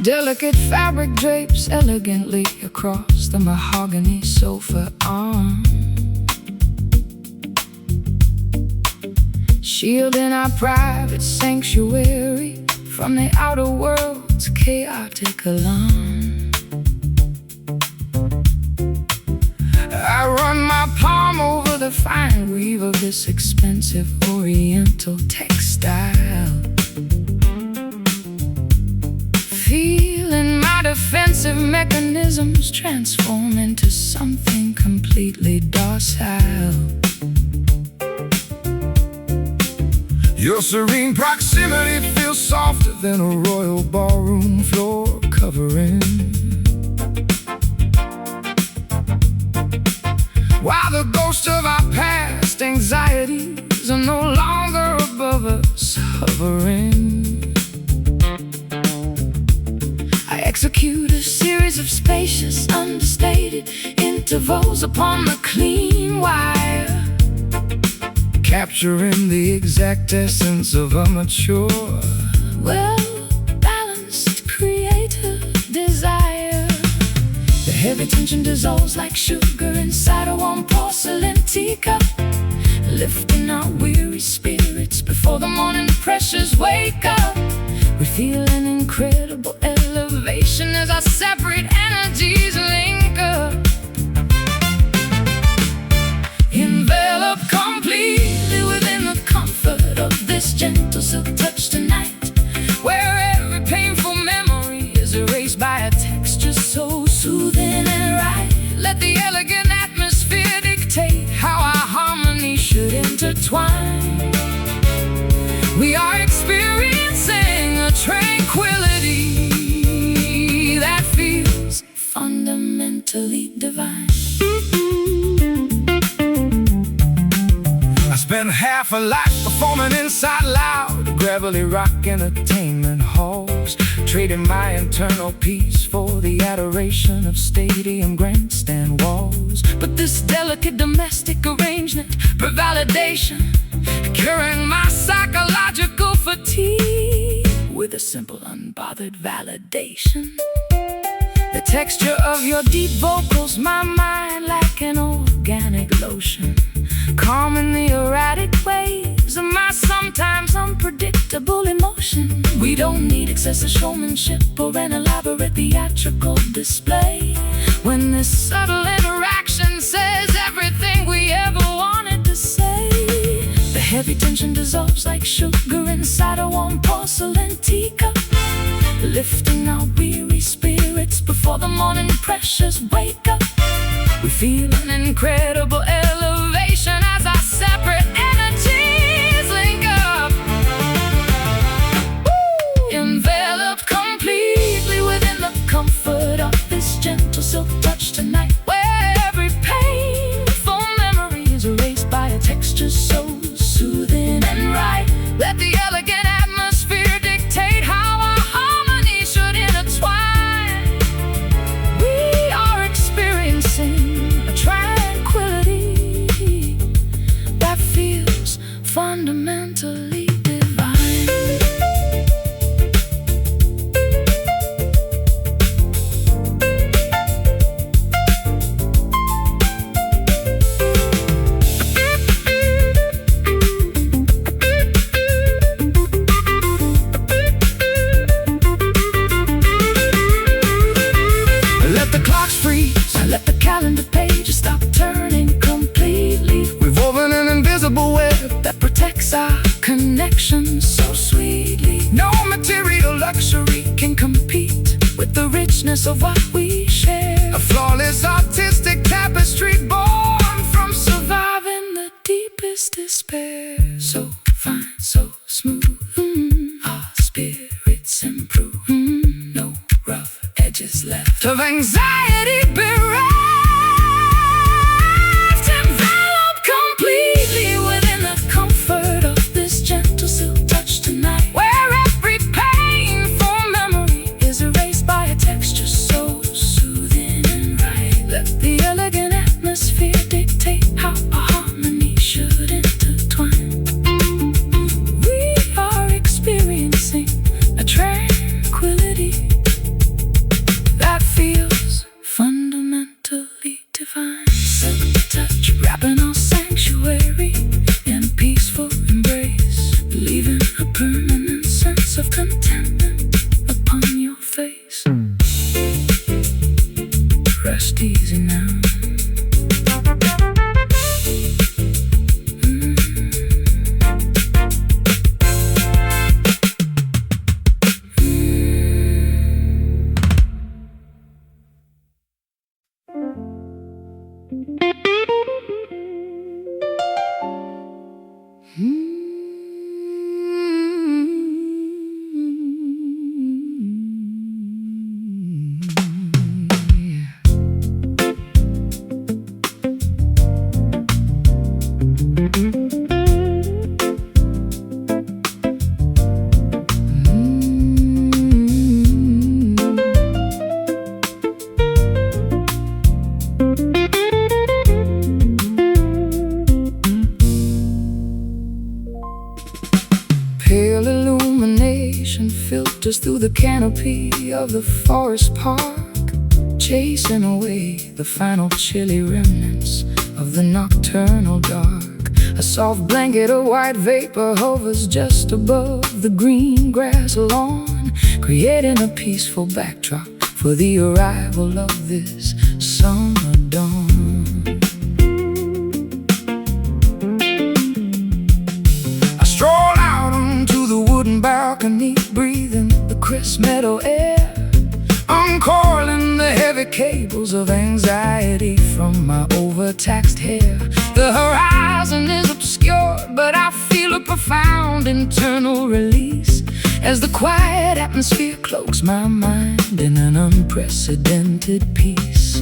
Delicate fabric drapes elegantly across the mahogany sofa arm, shielding our private sanctuary from the outer world's chaotic alarm. I run my palm over the fine weave of this expensive oriental textile, feeling my defensive mechanisms transform into something completely docile. Your serene proximity feels softer than a royal ballroom floor covering, while the ghosts of our past anxieties are no longer above us hovering. I execute a series of spacious, understated intervals upon the clean wire, capturing the exact essence of a mature, well-balanced creative desire. The heavy tension dissolves like sugar inside a warm porcelain teacup, lifting our weary spirits before the morning pressures wake up. We feel an incredible elevation as our separate energies link up, enveloped completely within the comfort of this gentle silk touch tonight, where every painful memory is erased by a texture so soothing and right. Let the elegant atmosphere dictate how our harmony should intertwine. We are experiencing a tranquility that feels fundamentally divine. I spent half a life performing inside loud, gravelly rock entertainment halls, trading my internal peace for the adoration of stadium grandstand walls. But this delicate domestic arrangement for validation, curing my psychological fatigue with a simple unbothered validation. The texture of your deep vocals, my mind like an organic lotion, calming the erratic waves of my sometimes unpredictable emotion. We don't need excessive showmanship or an elaborate theatrical display, when this subtle interaction says everything we ever wanted to say. The heavy tension dissolves like sugar inside a warm porcelain teacup, lifting our weary spirits before the morning pressures wake up. We feel an incredible elevation as our separate energies link up, enveloped completely within the comfort of this gentle silk touch tonight, where every painful memory is erased by a texture so soothing and right. Let the elegant atmosphere dictate how our harmony should intertwine. We are experiencing a tranquility that feels fundamentally divine. Let the calendar pages stop turning completely. We've woven an invisible web that protects our connection so sweetly. No material luxury can compete with the richness of what we share. A flawless artistic tapestry born from surviving the deepest despair. So fine, so smooth, our spirits improve. No rough edges left of anxiety bereft, enveloped completely within the comfort of this gentle silk touch tonight, where every painful memory is erased by a texture so soothing and right. Let the elegant atmosphere dictate how our harmony should intertwine. We are experiencing a tranquility us through the canopy of the forest park, chasing away the final chilly remnants of the nocturnal dark. A soft blanket of white vapor hovers just above the green grass lawn, creating a peaceful backdrop for the arrival of this summer dawn. I stroll out onto the wooden balcony, breathing the crisp meadow air, uncoiling the heavy cables of anxiety from my overtaxed hair. The horizon is obscured, but I feel a profound internal release as the quiet atmosphere cloaks my mind in an unprecedented peace.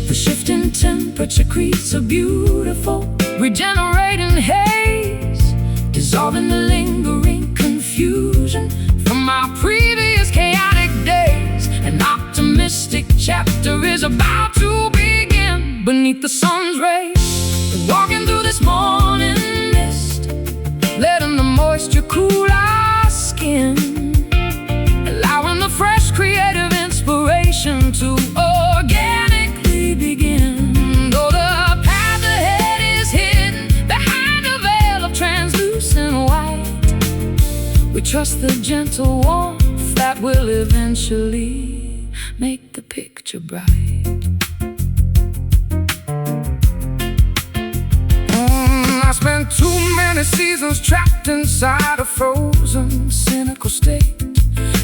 The shifting temperature creates a beautiful, regenerating haze, dissolving the lingering confusion from my previous chaotic days. An optimistic chapter is about to begin beneath the sun's rays. We're walking through this morning mist, letting the moisture cool our skin, allowing the fresh creative inspiration to organically begin. Though the path ahead is hidden behind a veil of translucent white, we trust the gentle warmth that will eventually make the picture bright. I spent too many seasons trapped inside a frozen, cynical state,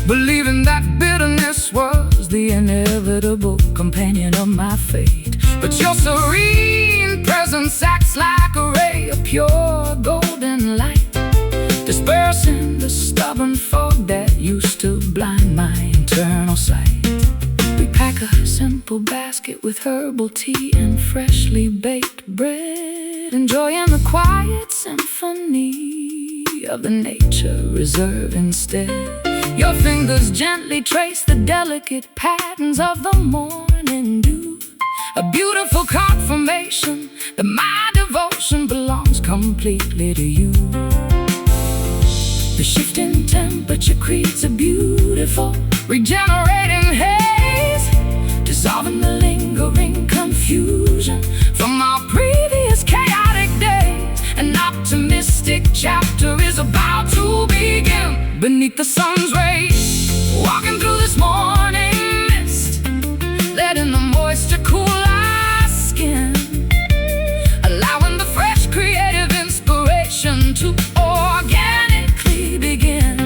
believing that bitterness was the inevitable companion of my fate. But your serene presence acts like a ray of pure golden light, dispersing the stubborn fog that used to blind my internal sight. We pack a simple basket with herbal tea and freshly baked bread, enjoying the quiet symphony of the nature reserve instead. Your fingers gently trace the delicate patterns of the morning dew, a beautiful confirmation that my devotion belongs completely to you. The shifting temperature creates a beautiful, regenerating haze, dissolving the lingering confusion from our previous chaotic days. An optimistic chapter is about to begin beneath the sun's rays. Walking through this morning mist, letting the moisture cool our skin, allowing the fresh creative inspiration to organically begin.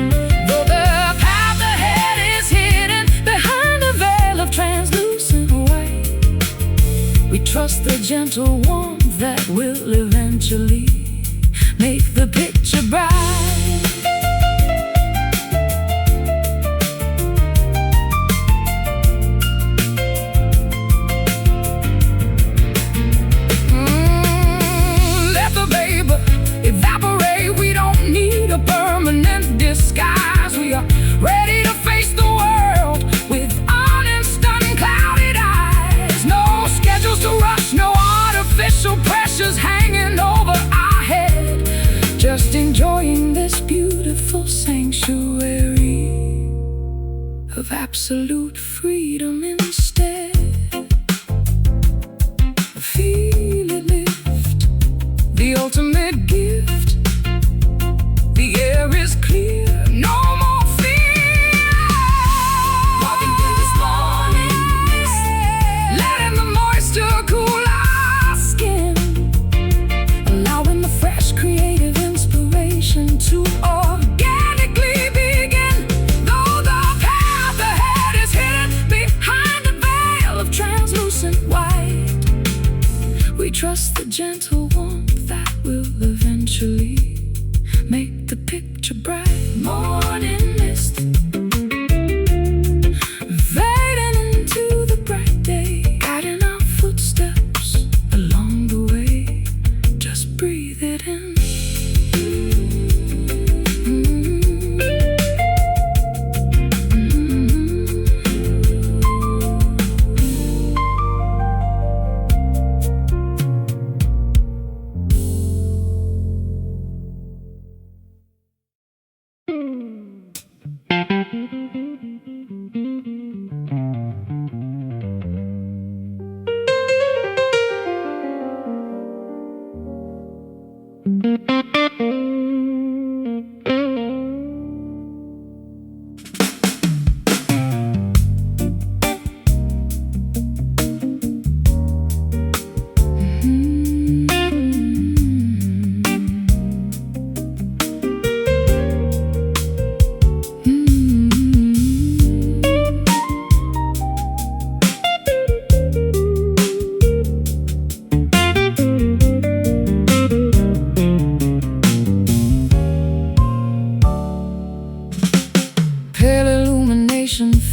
Though the path ahead is hidden behind a veil of translucent white, we trust the gentle warmth that will eventually make the picture bright. Let the vapor evaporate. We don't need a permanent disguise. We are ready to face the world with honest, unclouded eyes. No schedules to rush, no artificial pressures hanging over our head. Just enjoying this beautiful sanctuary of absolute freedom instead. Feel it lift, the ultimate gift. The air is clear, no more fear. Walking through this morning mist, letting the moisture cool our skin, allowing the fresh creative inspiration to organically begin. Though the path ahead is hidden behind a veil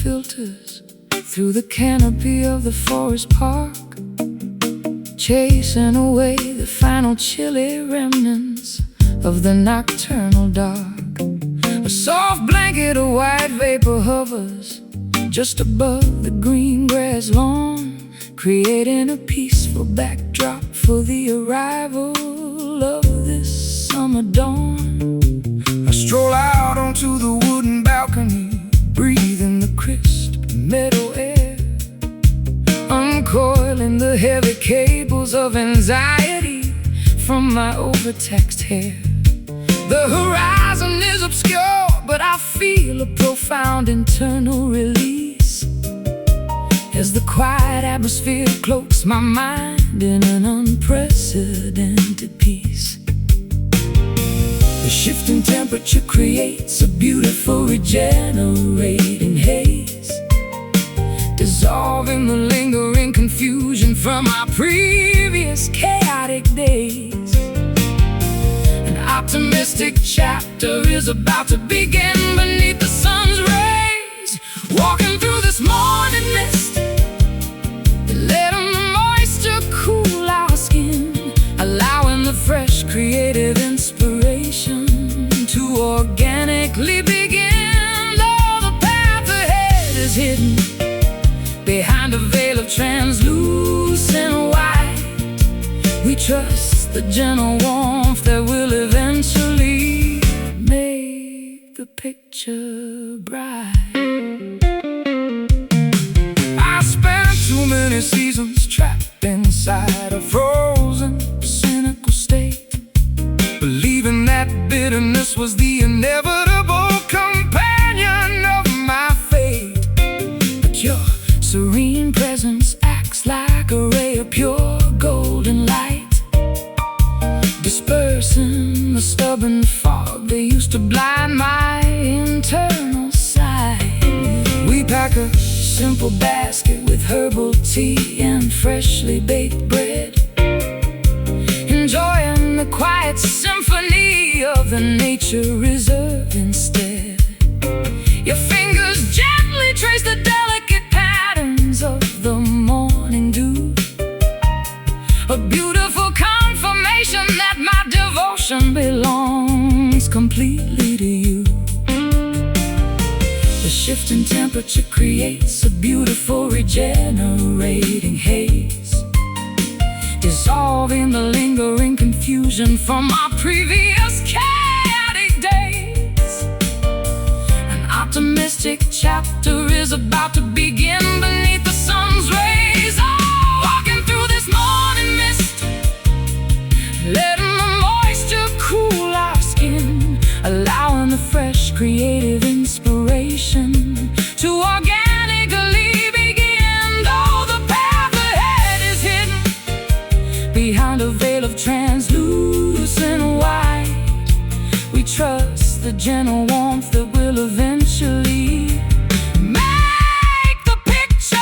filters through the canopy of the forest park, chasing away the final chilly remnants of the nocturnal dark. A soft blanket of white vapor hovers just above the green grass lawn, creating a peaceful backdrop for the arrival of this summer dawn. I stroll out onto the wooden balcony, breathing the crisp meadow air, uncoiling the heavy cables of anxiety from my overtaxed hair. The horizon is obscure, but I feel a profound internal release as the quiet atmosphere cloaks my mind in an unprecedented peace. The shifting temperature creates a beautiful regenerating haze, dissolving the lingering confusion from our previous chaotic days. An optimistic chapter is about to begin beneath the sun's rays, walking through this morning mist, letting the moisture cool our skin, allowing the fresh creative inspiration to organically begin. Though the path ahead is hidden behind a veil of translucent white, we trust the gentle warmth that will eventually make the picture bright. I spent too many seasons trapped inside a frozen, cynical state, believing that bitterness was the inevitable companion of my fate. But your serene presence acts like a ray of pure golden light, dispersing the stubborn fog that used to blind my internal sight. We pack a simple basket with herbal tea and freshly baked bread, enjoying the quiet symphony of the nature reserve instead. Your fingers gently trace the delicate patterns of the morning dew, a beautiful confirmation that my devotion belongs completely to you. The shifting temperature creates a beautiful regenerating haze, dissolving the lingering confusion from our previous chaotic days. An optimistic chapter is about to begin beneath the sun's rays. Oh, walking through this morning mist, letting the moisture cool our skin, allowing the fresh creative inspiration to organically begin. Though the path ahead is hidden behind a veil of translucent white, we trust the gentle warmth that will eventually make the picture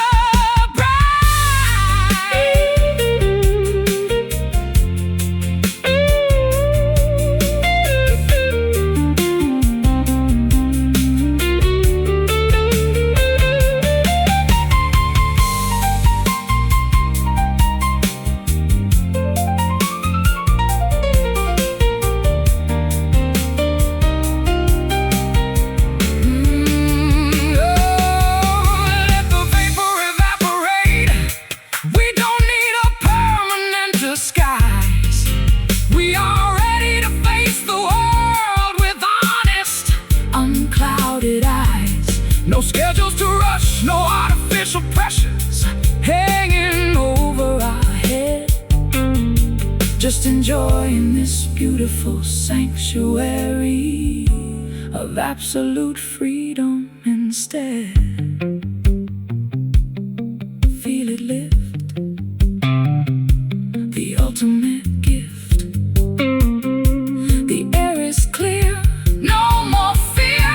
schedules to rush, no artificial pressures hanging over our head. Just enjoying this beautiful sanctuary of absolute freedom instead. Feel it lift, the ultimate gift. The air is clear, no more fear.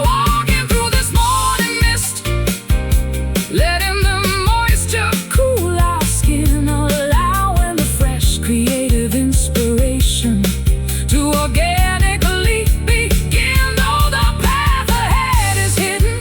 Walking through this morning mist, letting the moisture cool our skin, allowing the fresh creative inspiration to organically begin. Though the path ahead is hidden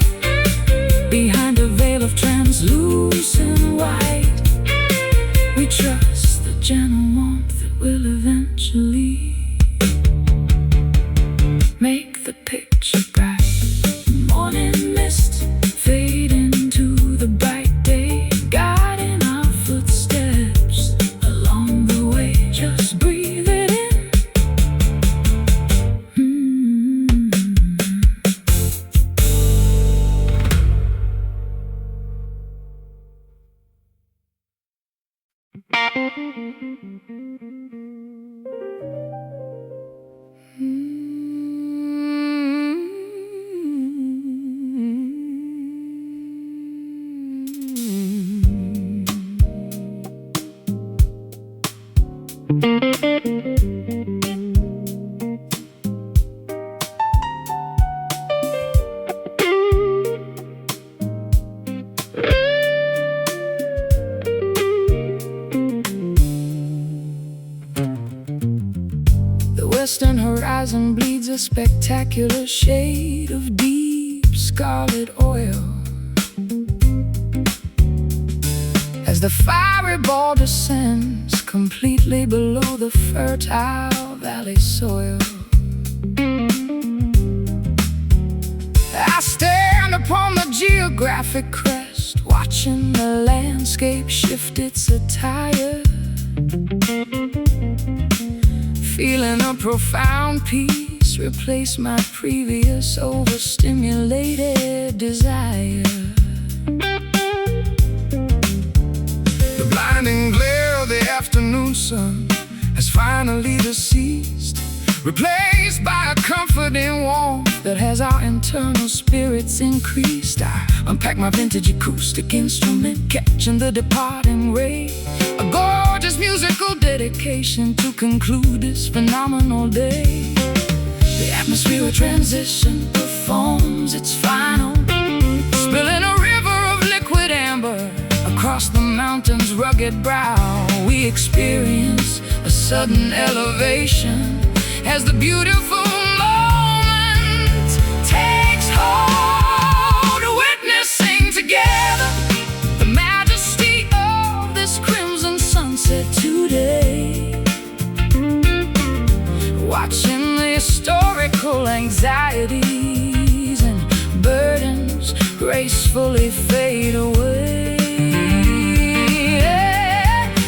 western horizon bleeds a spectacular shade of deep scarlet oil. As the fiery ball descends completely below the fertile valley soil, I stand upon the geographic crest, watching the landscape shift its attire, feeling a profound peace replace my previous overstimulated desire. The blinding glare of the afternoon sun has finally deceased, replaced by a comforting warmth that has our internal spirits increased. I unpack my vintage acoustic instrument, catching the departing ray, a gorgeous musical dedication to conclude this phenomenal day. The atmospheric transition performs its final, spilling a river of liquid amber across the mountain's rugged brow. We experience a sudden elevation as the beautiful moment takes hold, witnessing together the majesty of this crimson sunset today, watching the historical anxieties and burdens gracefully fade away.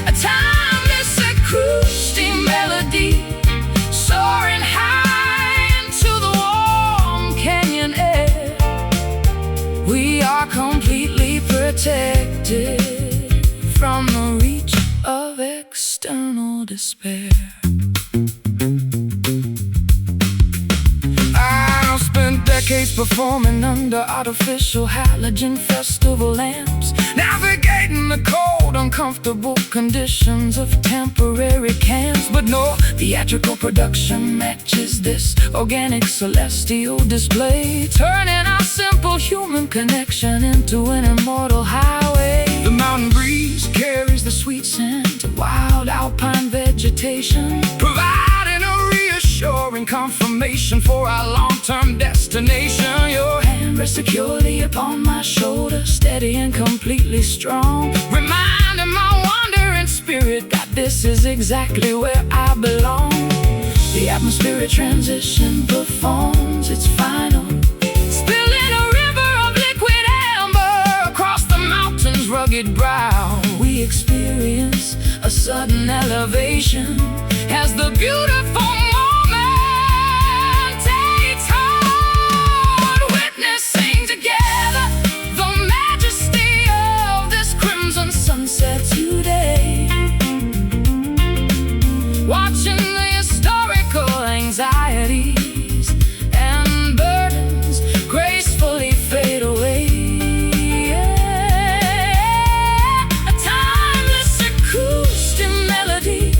A timeless acoustic melody soaring high into the warm canyon air. We are completely protected from the reach of external despair. I've spent decades performing under artificial halogen festival lamps, navigating the cold, uncomfortable conditions of temporary camps. But no theatrical production matches this organic celestial display, turning our simple human connection into an immortal highway. The mountain breeze carries the sweet scent of wild alpine vegetation, providing a reassuring confirmation for our long-term destination. Your hand rests securely upon my shoulder, steady and completely strong, reminding my wandering spirit that this is exactly where I belong. The atmospheric transition performs its final, spilling a river of liquid amber across the mountain's rugged brow. We experience a sudden elevation as the beautiful moment takes hold, witnessing together the majesty of this crimson sunset today, watching the historical anxieties and burdens gracefully fade away. A timeless acoustic melody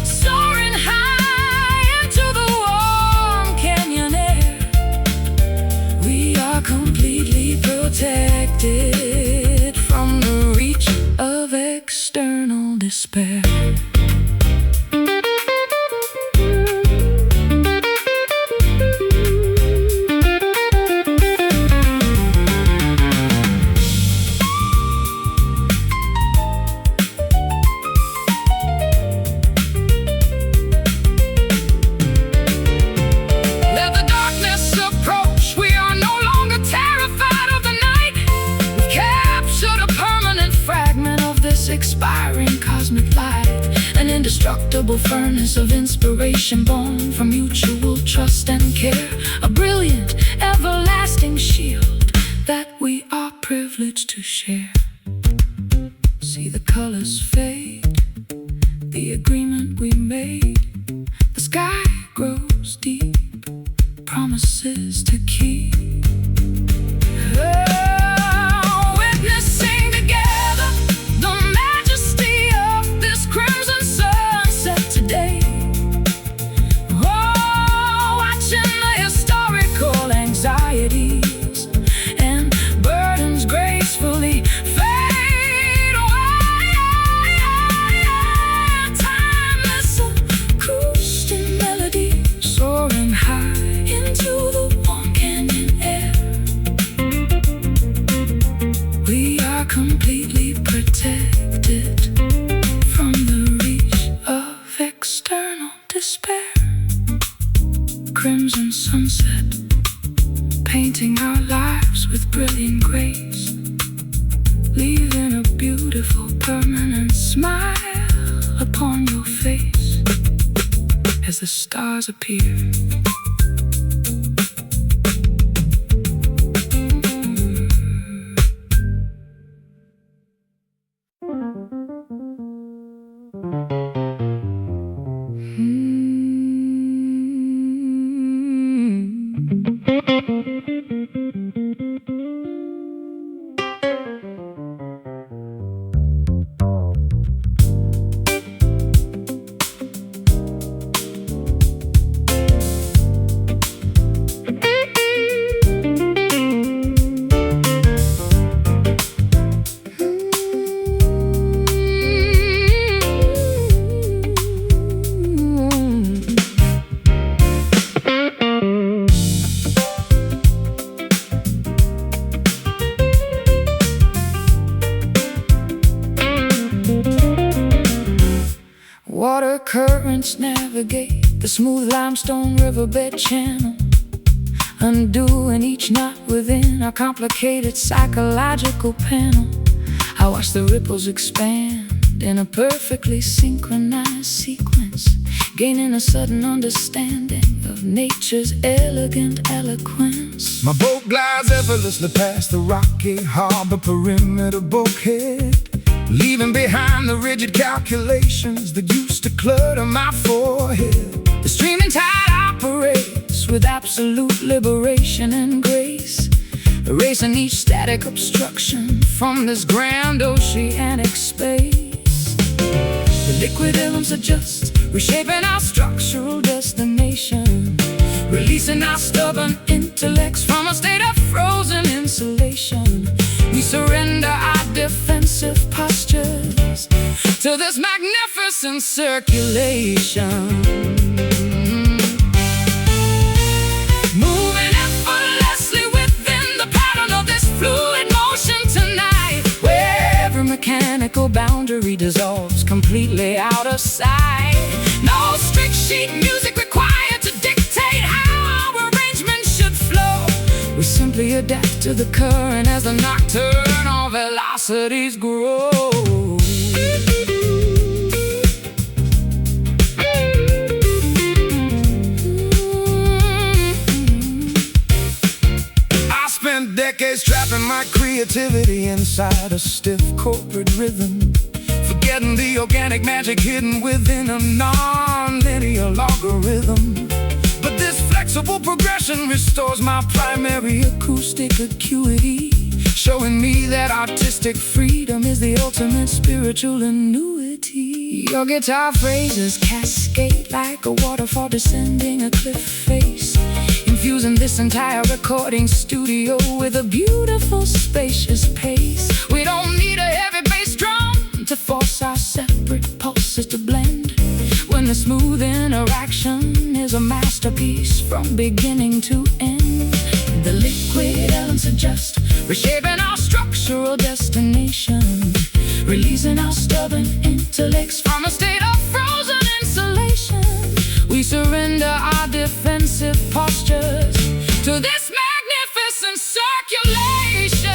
soaring high into the warm canyon air. We are completely protected from the reach of external despair. Let the darkness approach, we are no longer terrified of the night. We've captured a permanent fragment of this expiring cosmic light, an indestructible furnace of inspiration born from mutual trust and care, a brilliant, everlasting shield that we are privileged to share. See the colors fade, the agreement we made, the sky grows deep, promises to keep. Witnessing together the majesty of this crimson sunset today. Watching the historical anxieties and burdens gracefully fade away. Timeless acoustic melody moves with brilliant grace, leaving a beautiful permanent smile upon your face as the stars appear. Water currents navigate the smooth limestone riverbed channel, undoing each knot within our complicated psychological panel. I watch the ripples expand in a perfectly synchronized sequence, gaining a sudden understanding of nature's elegant eloquence. My boat glides effortlessly past the rocky harbor perimeter bulkhead, leaving behind the rigid calculations that used to clutter my forehead. The streaming tide operates with absolute liberation and grace, erasing each static obstruction from this grand oceanic space. The liquid elements adjust, reshaping our structural destination, releasing our stubborn intellects from a state of frozen insulation. We surrender our defensive postures to this magnificent circulation, moving effortlessly within the pattern of this fluid motion tonight, where every mechanical boundary dissolves completely out of sight. No strict sheet music required to dictate how our arrangement should flow. We simply adapt to the current as the nocturnal velocities grow. I spent decades trapping my creativity inside a stiff corporate rhythm, forgetting the organic magic hidden within a non-linear logarithm. But this flexible progression restores my primary acoustic acuity, showing me that artistic freedom is the ultimate spiritual annuity. Your guitar phrases cascade like a waterfall descending a cliff face, infusing this entire recording studio with a beautiful spacious pace. We don't need a heavy bass drum to force our separate pulses to blend, when the smooth interaction is a masterpiece from beginning to end. The liquid elements adjust, reshaping our structural destination, releasing our stubborn intellects from a state of frozen insulation. We surrender our defensive postures to this magnificent circulation,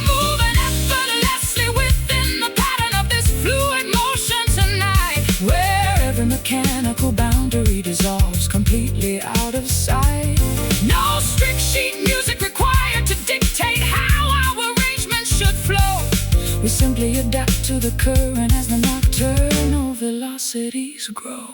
moving effortlessly within the pattern of this fluid motion tonight, where every mechanical boundary dissolves completely out of sight. No strict sheet music required to dictate how our arrangement should flow. We simply adapt to the current as the nocturnal velocities grow.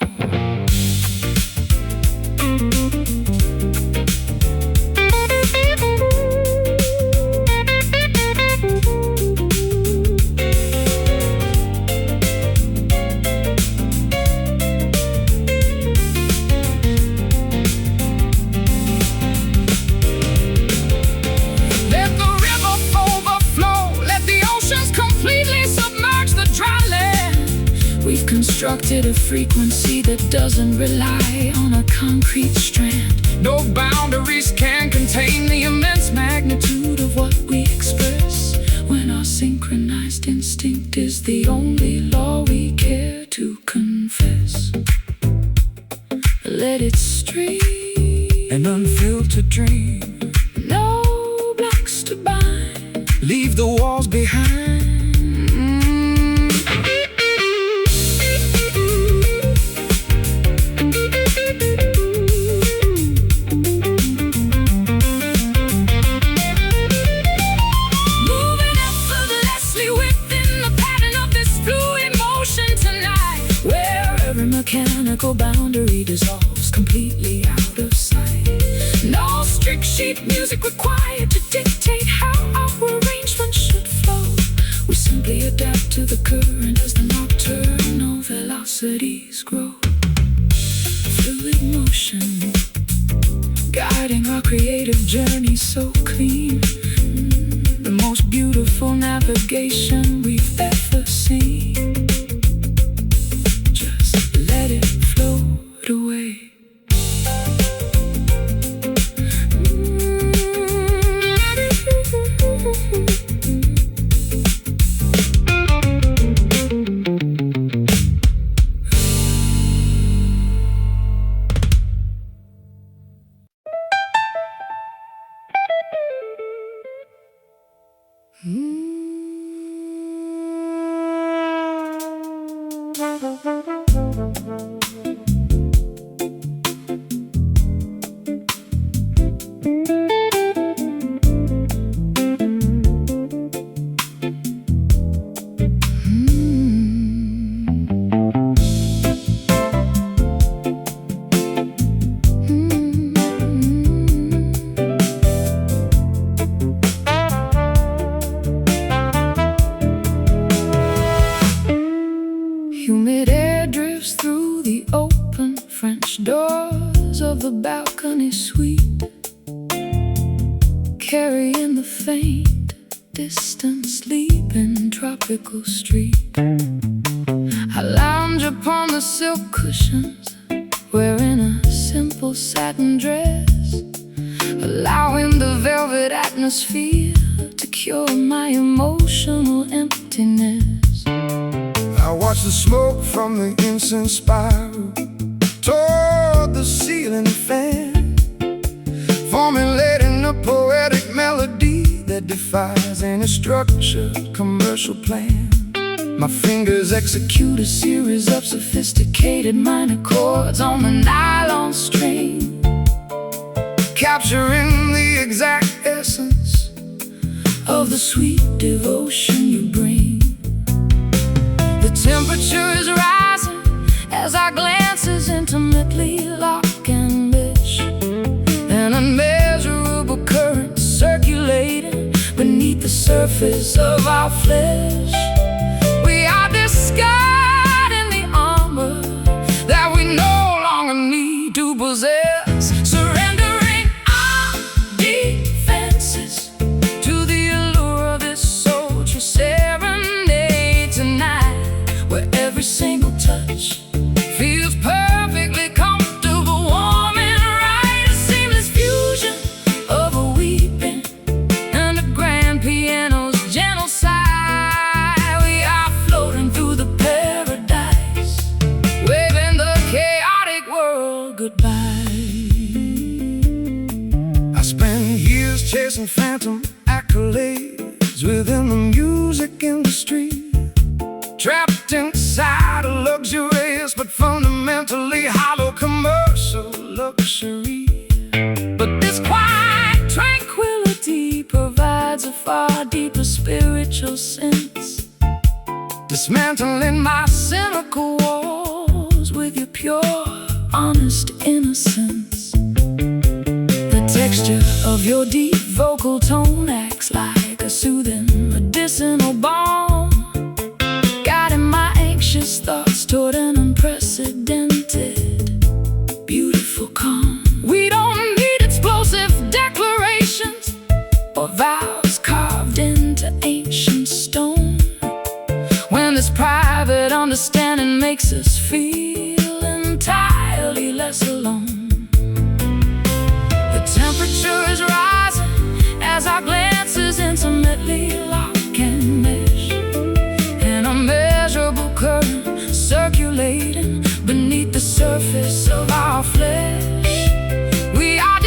Constructed a frequency that doesn't rely on a concrete strand. No boundaries can contain the immense magnitude of what we express, when our synchronized instinct is the only law we care to confess. Let it stream an unfiltered dream. No blocks to bind, leave the walls behind. Moving effortlessly within the pattern of this fluid motion tonight, where every mechanical boundary dissolves completely out of sight. No strict sheet music required to dictate how our arrangement should flow. We simply adapt to the current as the nocturnal velocities grow. Fluid motion, guiding our creative journey so clean. The most beautiful navigation we've ever seen. Just let it float away. Humid air drifts through the open French doors of the balcony suite, carrying the faint, distant sleep in tropical street. I lounge upon the silk cushions, wearing a simple satin dress, allowing the velvet atmosphere to cure my emotional emptiness. I watch the smoke from the incense spiral toward the ceiling fan, formulating a poetic melody that defies any structured commercial plan. My fingers execute a series of sophisticated minor chords on the nylon string, capturing the exact essence of the sweet devotion you bring. The temperature is rising as our glances intimately lock and mesh, an unmeasurable current circulating beneath the surface of our flesh. We are discarding the armor that we no longer need to possess, surrendering our defenses to the allure of this sultry serenade tonight, where every single touch feels perfectly comfortable, warm and right. A seamless fusion of a weeping and a grand piano's gentle sigh. We are floating through the paradise, waving the chaotic world goodbye. I spent years chasing phantom accolades within the music industry, trapped inside a luxurious but fundamentally hollow commercial luxury. But this quiet tranquility provides a far deeper spiritual sense, dismantling my cynical walls with your pure, honest innocence. The texture of your deep vocal tone acts like a soothing medicinal balm, guiding my anxious thoughts toward an unprecedented, beautiful calm. We don't need explosive declarations or vows carved into ancient stone, when this private understanding makes us feel entirely less alone. The temperature is rising as our glances intimately lock and mesh, an immeasurable current circulating beneath the surface of our flesh. We are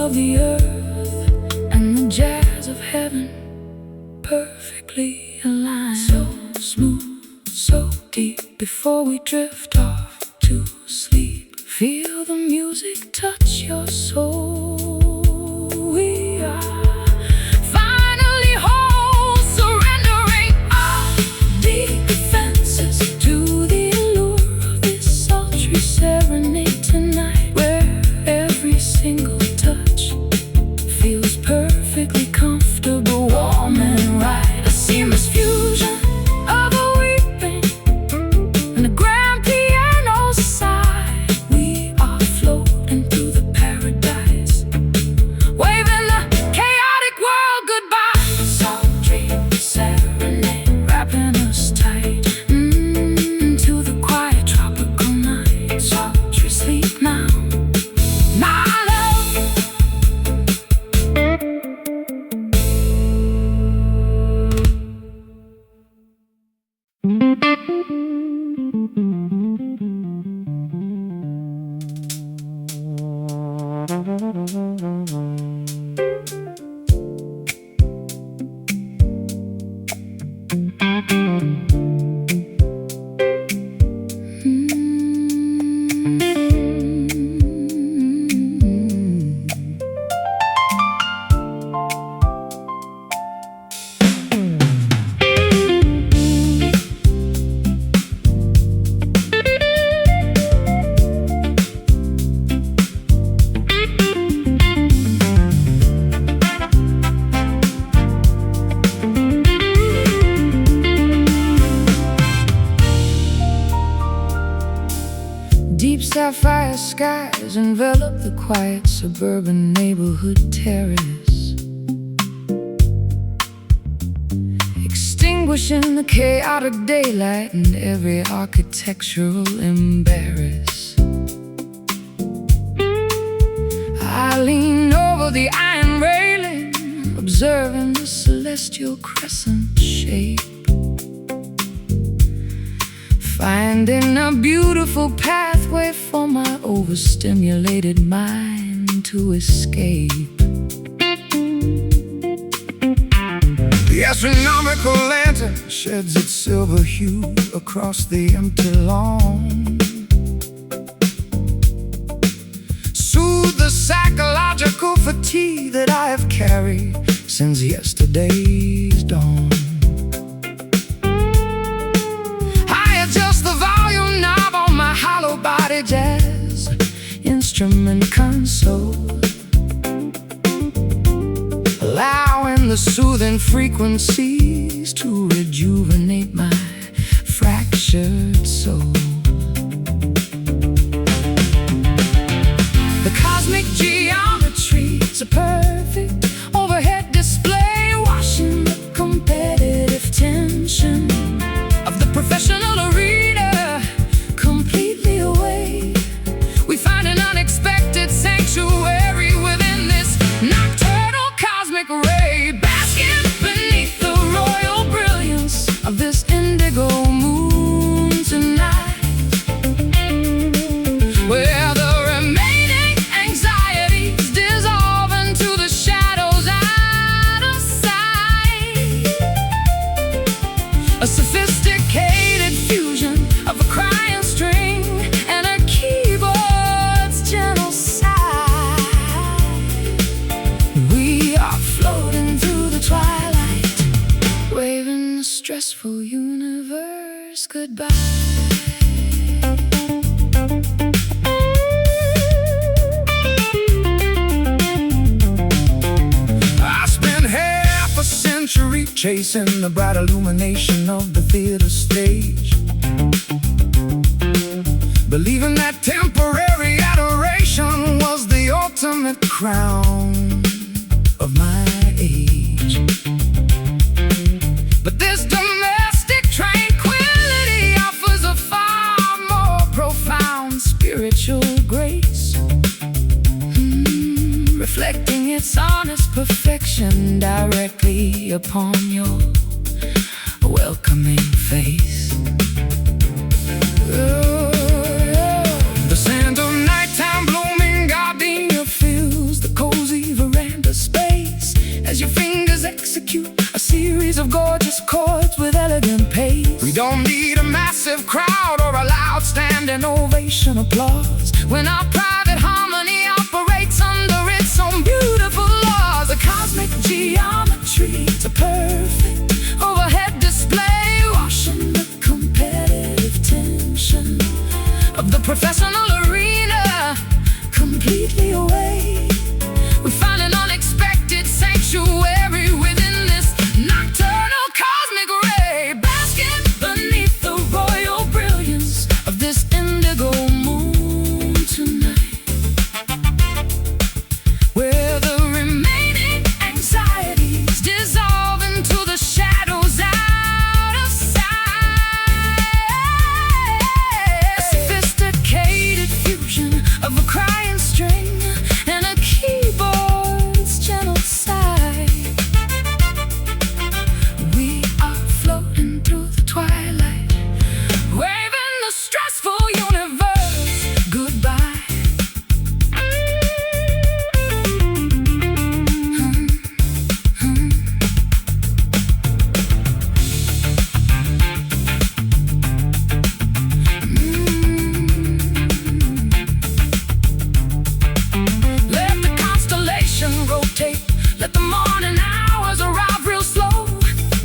of the earth and the jazz of heaven, perfectly aligned. So smooth, so deep, before we drift off to sleep. Feel the music touch your soul. We are finally whole, surrendering all deep defenses to the allure of this sultry serenade tonight, where every single touch feels perfectly comfortable, warm and right. A seamless fusion of a weeping and a grand piano side. We are floating through the paradise, waving the chaotic world goodbye. Sultry serenade, wrapping us tight into the quiet tropical night. Sultry sleep now, my love. Deep sapphire skies envelop the quiet suburban neighborhood terrace, extinguishing the chaotic daylight and every architectural embarrass. I lean over the iron railing, observing the celestial crescent shape, finding a beautiful pathway for my overstimulated mind to escape. The astronomical lantern sheds its silver hue across the empty lawn, soothe the psychological fatigue that I have carried since yesterday's dawn. Adjust the volume knob on my hollow body jazz instrument console, allowing the soothing frequencies to rejuvenate my fractured soul. The cosmic geometry's a perfect overhead display, washing the competitive tension of the professional arena completely away. We find an unexpected sanctuary within this nocturnal cosmic ray, basking beneath the royal brilliance of this indigo moon tonight, where the remaining anxieties dissolve into the shadows out of sight. A sophisticated fusion of a crying string and a keyboard's gentle sigh. We are floating through the twilight, waving the stressful universe goodbye. I spent half a century chasing the bright illumination of the theater stage, believing that temporary adoration was the ultimate crown of my age. But this domestic tranquility offers a far more profound spiritual grace, reflecting its honest perfection directly upon your welcoming face. The scent of nighttime blooming gardenia fills the cozy creation applause when our private harmony operates under its own beautiful laws. The cosmic geometry's a perfect overhead display, washing the competitive tension of the professional arena completely away. We find an unexpected sanctuary within this nocturnal cosmic ray, basking beneath the royal brilliance of this indigo moon tonight, where the remaining anxieties dissolve into the shadows out of sight. A sophisticated fusion of a crying string and a keyboard's gentle sigh. We are floating through the twilight, waving the stressful universe goodbye. Let the constellation rotate, let the morning hours arrive real slow.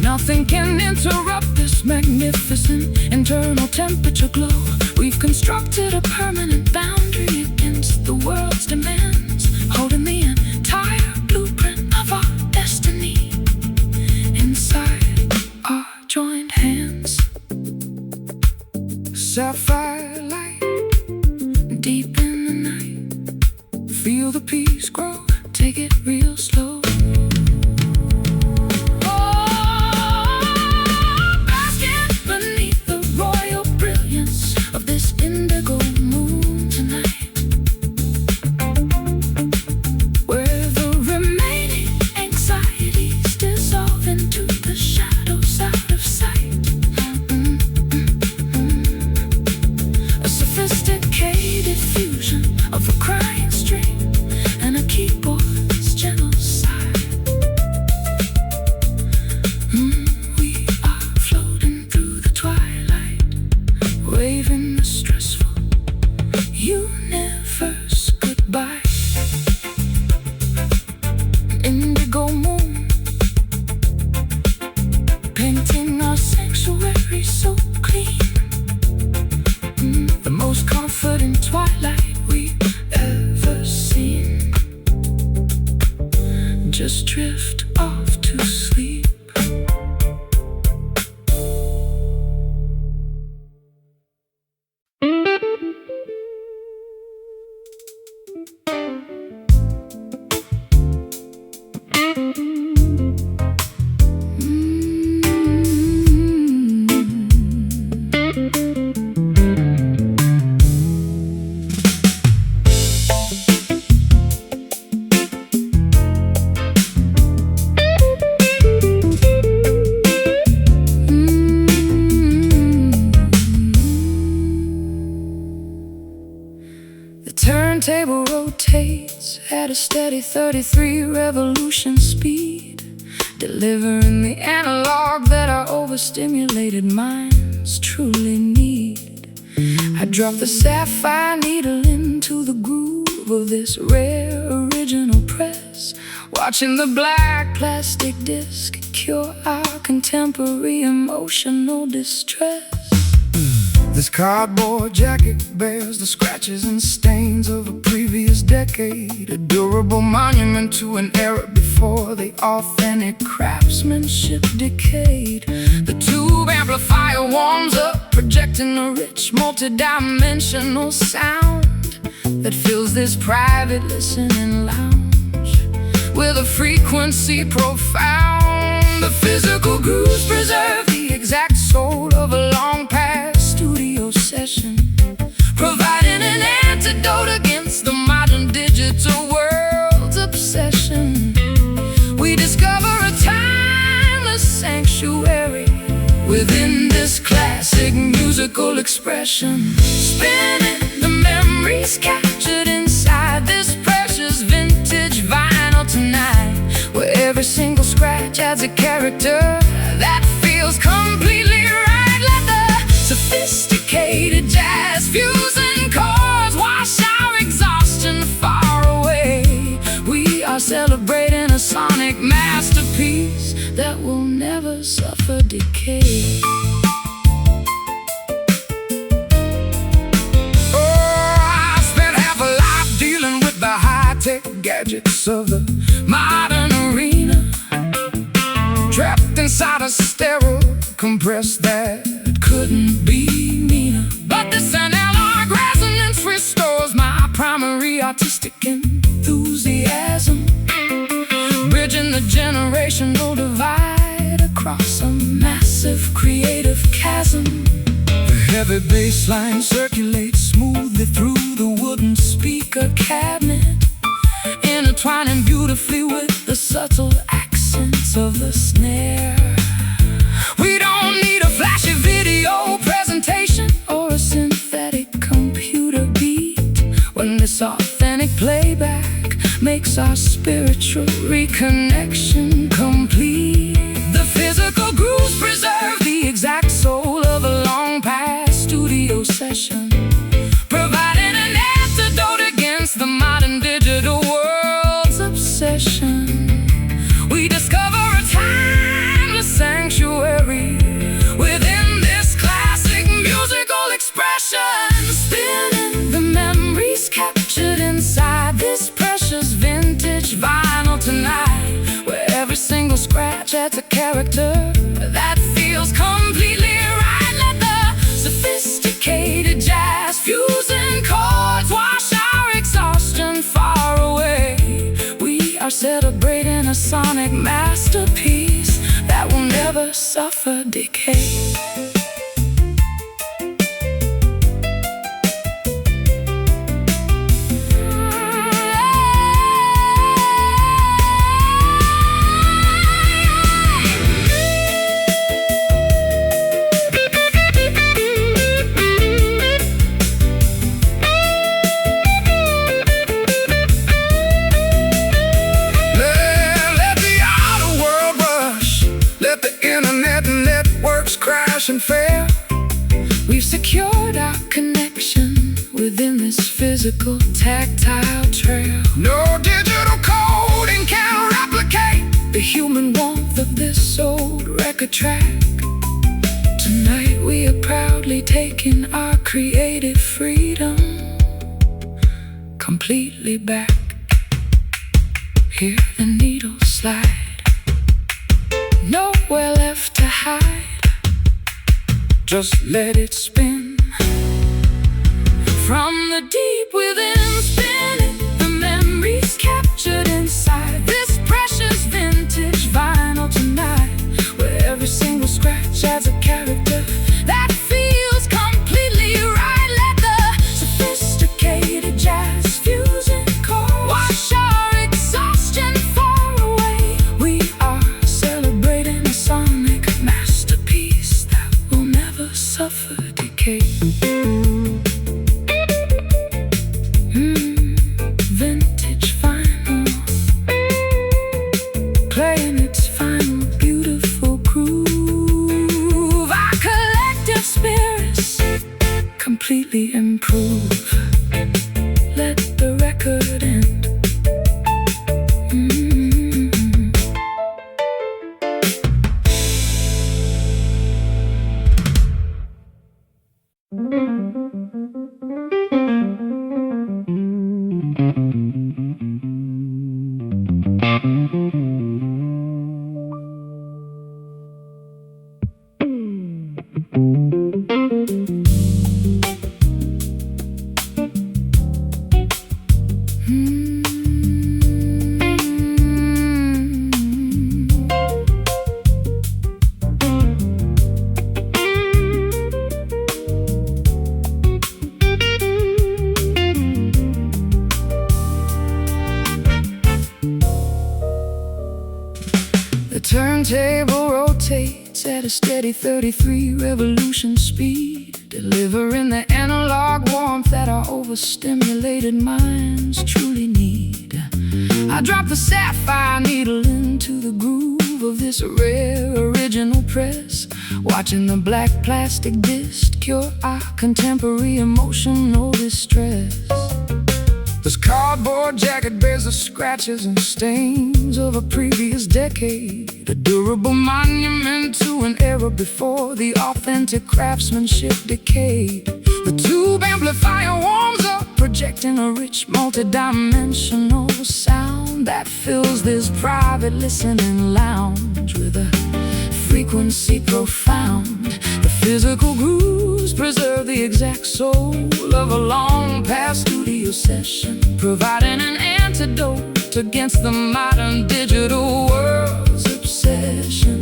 Nothing can interrupt this magnificent internal temperature glow. We've constructed a permanent boundary against the world's demands, holding the entire blueprint of our destiny inside our joined hands. Sapphire light, deep in the night, feel the peace grow, take it real slow. Basking beneath the royal brilliance of this indigo moon tonight, where the remaining anxieties dissolve into the shadows out of sight. A sophisticated fusion of a crying string and a keyboard's gentle sigh. We are floating through the twilight, waving the stressful universe goodbye. Indigo moon, painting our sanctuary so clean. The most comforting twilight we've ever seen. Just drift off to sleep. The turntable rotates at a steady 33 revolution speed, delivering the analog that our overstimulated minds truly need. I drop the sapphire needle into the groove of this rare original press, watching the black plastic disc cure our contemporary emotional distress. This cardboard jacket bears the scratches and stains of a previous decade, a durable monument to an era before the authentic craftsmanship decayed. The tube amplifier warms up, projecting a rich multi-dimensional sound that fills this private listening lounge with a frequency profound. The physical grooves preserve the exact soul of a long past studio session, providing an antidote against the modern digital world's obsession. We discover a timeless sanctuary within this classic musical expression, spinning the memories captured inside this precious vintage vinyl tonight, where every single scratch adds a character that feels completely right. Let the sophisticated jazz fusion celebrating a sonic masterpiece that will never suffer decay. High-tech gadgets of the modern arena, trapped inside a sterile compress that couldn't be meaner. But this analog resonance restores my primary artistic enthusiasm, bridging the generational divide across a massive creative chasm. The heavy bass line circulates smoothly through the wooden speaker cabinet, intertwining beautifully with the subtle accents of the snare. We don't need a flashy video presentation or a synthetic computer beat when this authentic playback makes our spiritual reconnection complete. The physical grooves preserve the exact soul of a long past studio session, providing an antidote against the modern digital world's obsession. We discover a timeless sanctuary within this classic musical expression, spinning the memories captured inside this precious vintage vinyl tonight, where every single scratch adds a character that feels completely right. Let the sophisticated jazz fusing chords wash our exhaustion far away. We are celebrating a sonic masterpiece that will never suffer decay. Crash and fail. We've secured our connection within this physical tactile trail. No digital coding can replicate the human warmth of this old record track. Tonight we are proudly taking our creative freedom completely back. Hear the needle slide, nowhere left to hide. Just let it spin from the deep within, spinning the memories captured inside this precious vintage vinyl tonight, where every single scratch adds a character that feels completely right. Let the sophisticated jazz fusion chords wash our exhaustion far away. We are celebrating a sonic masterpiece that will never suffer decay. Vintage vinyl, playing its final beautiful groove. Our collective spirits completely improve. Let the record end. Turntable rotates at a steady 33 revolution speed, delivering the analog warmth that our overstimulated minds truly need. I drop the sapphire needle into the groove of this rare original press, watching the black plastic disc cure our contemporary emotional distress. This cardboard jacket bears the scratches and stains of a previous decade, a durable monument to an era before the authentic craftsmanship decayed. The tube amplifier warms up, projecting a rich multi-dimensional sound that fills this private listening lounge with a frequency profound. The physical grooves preserve the exact soul of a long past studio session, providing an antidote against the modern digital world's obsession.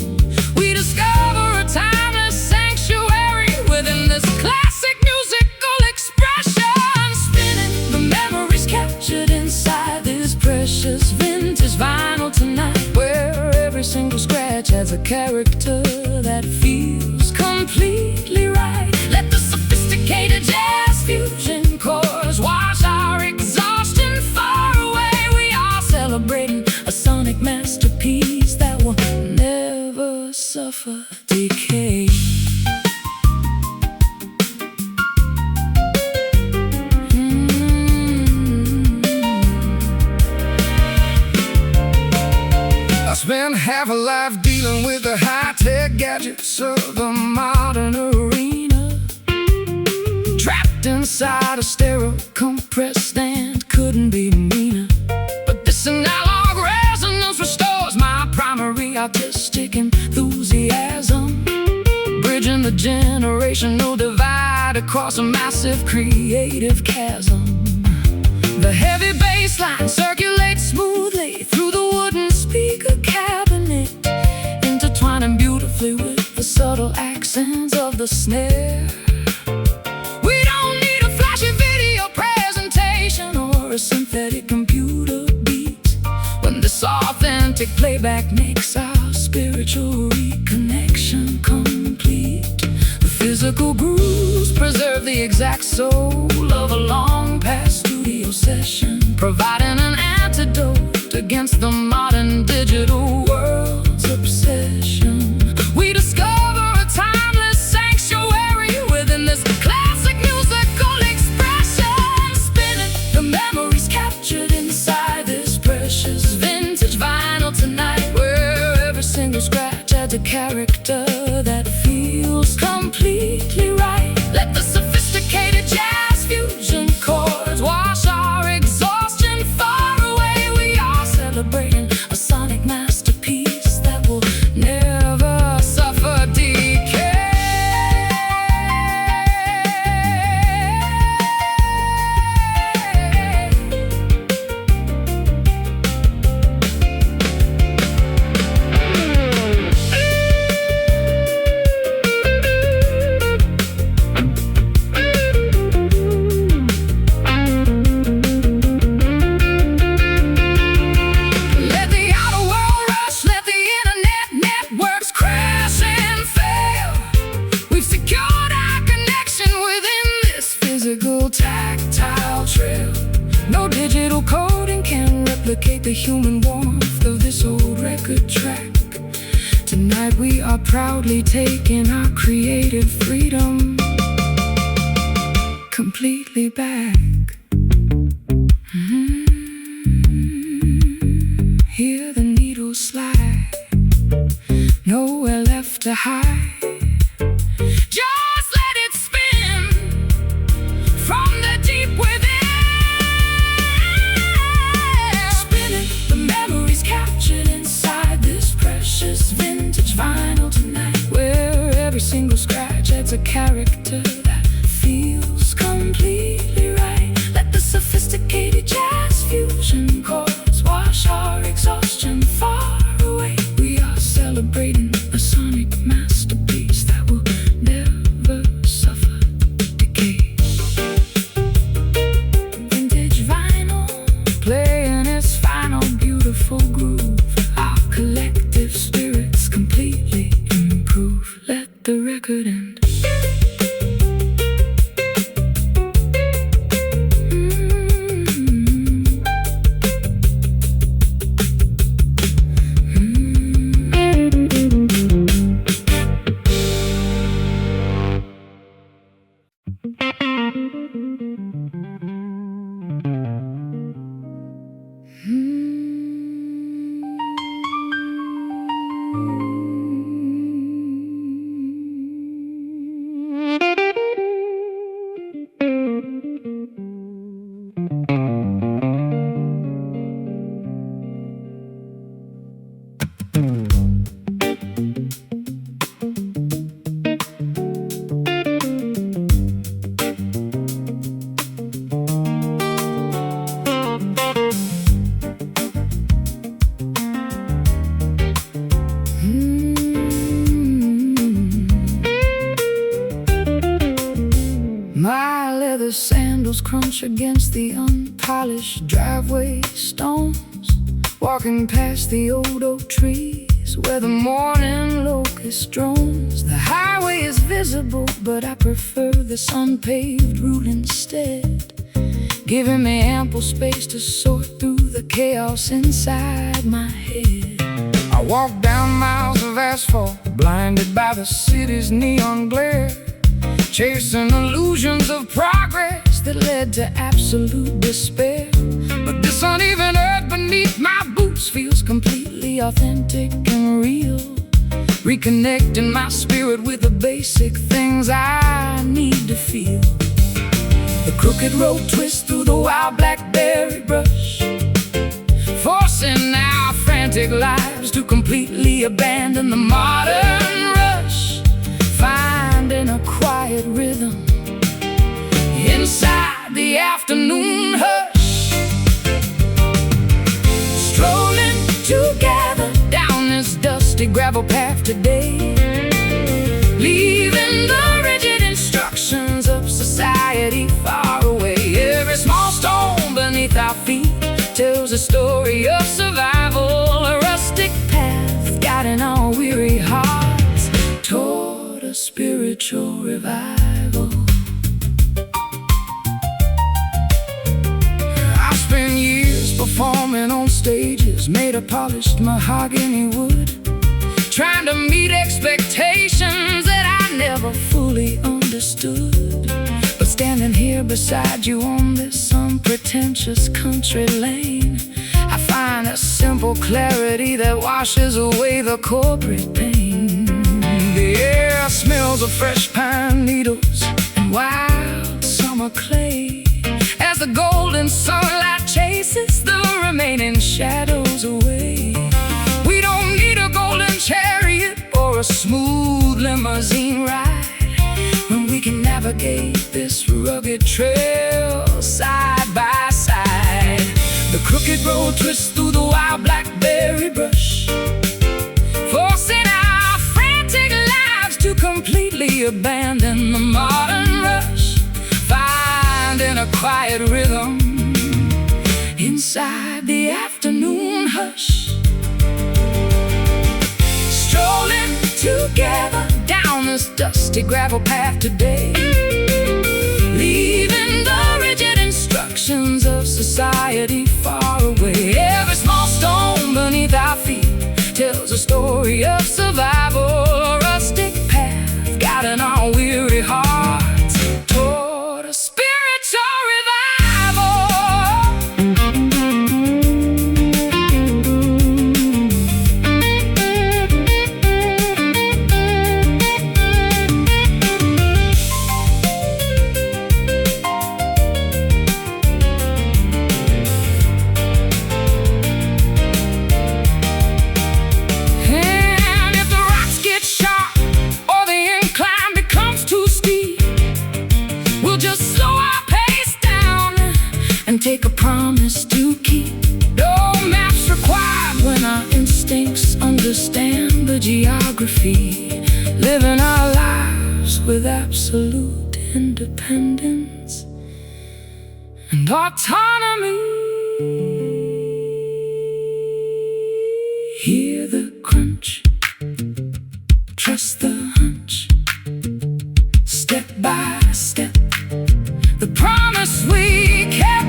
We discover a timeless sanctuary within this classic musical expression, spinning the memories captured inside this precious vintage vinyl tonight, where every single scratch adds a character that feels completely right. Let the sophisticated jazz fusion chords wash our exhaustion far away. We are celebrating a sonic masterpiece that will never suffer decay. I spent half a life dealing with the high-tech gadgets of the modern arena, trapped inside a stereo compressed and couldn't be meaner. But this analog resonance restores my primary artistic enthusiasm, bridging the generational divide across a massive creative chasm. The heavy bass line circulates smoothly through the wooden speaker cabinet, intertwining beautifully with the subtle accents of the snare. We don't need a flashy video presentation or a synthetic computer beat when this authentic playback makes our spiritual reconnection complete. The physical grooves preserve the exact soul of a long past studio session, providing an antidote against the modern digital world's obsession. We discover a timeless sanctuary within this classic musical expression, spinning the memories captured inside this precious vintage vinyl tonight, where every single scratch adds a character that feels completely right. Let the sophisticated jazz fusion chords wash our exhaustion far away. We are celebrating a sonic masterpiece that will never suffer decay. Tactile trail. No digital coding can replicate the human warmth of this old record track. Tonight we are proudly taking our creative freedom completely back. Hear the needle slide, nowhere left to hide. Single scratch adds a character that feels completely right. Let the sophisticated jazz fusion chords wash our exhaustion far away. We are celebrating a sonic masterpiece that will never suffer decay. Vintage vinyl playing its final beautiful groove. Our collective spirits completely improve. Let the record end. sandals crunch against the unpolished driveway stones. Walking past the old oak trees where the morning locust drones. The highway is visible, but I prefer this unpaved route instead, giving me ample space to sort through the chaos inside my head. I walk down miles of asphalt, blinded by the city's neon glare, chasing illusions of progress that led to absolute despair. But this uneven earth beneath my boots feels completely authentic and real, reconnecting my spirit with the basic things I need to feel. The crooked road twists through the wild blackberry brush, forcing our frantic lives to completely abandon the modern rush, finding a quiet rhythm inside the afternoon hush. Strolling together down this dusty gravel path today, leaving the rigid instructions of society far away. Every small stone beneath our feet tells a story of survival, a rustic path guiding our weary hearts toward a spiritual revival. I spent years performing on stages made of polished mahogany wood, trying to meet expectations that I never fully understood. But standing here beside you on this unpretentious country lane, I find a simple clarity that washes away the corporate pain. The air smells of fresh pine needles and wild summer clay, as the golden sunlight chases the remaining shadows away. We don't need a golden chariot or a smooth limousine ride when we can navigate this rugged trail side by side. The crooked road twists through the wild blackberry brush, forcing our frantic lives to completely abandon the modern rush, finding a quiet rhythm inside the afternoon hush. Strolling together down this dusty gravel path today, leaving the rigid instructions of society far away. Every small stone beneath our feet tells a story of survival, a rustic path guiding our weary hearts toward a spiritual revival. Take a promise to keep. No maps required when our instincts understand the geography, living our lives with absolute independence and autonomy. Hear the crunch, trust the hunch, step by step, the promise we kept.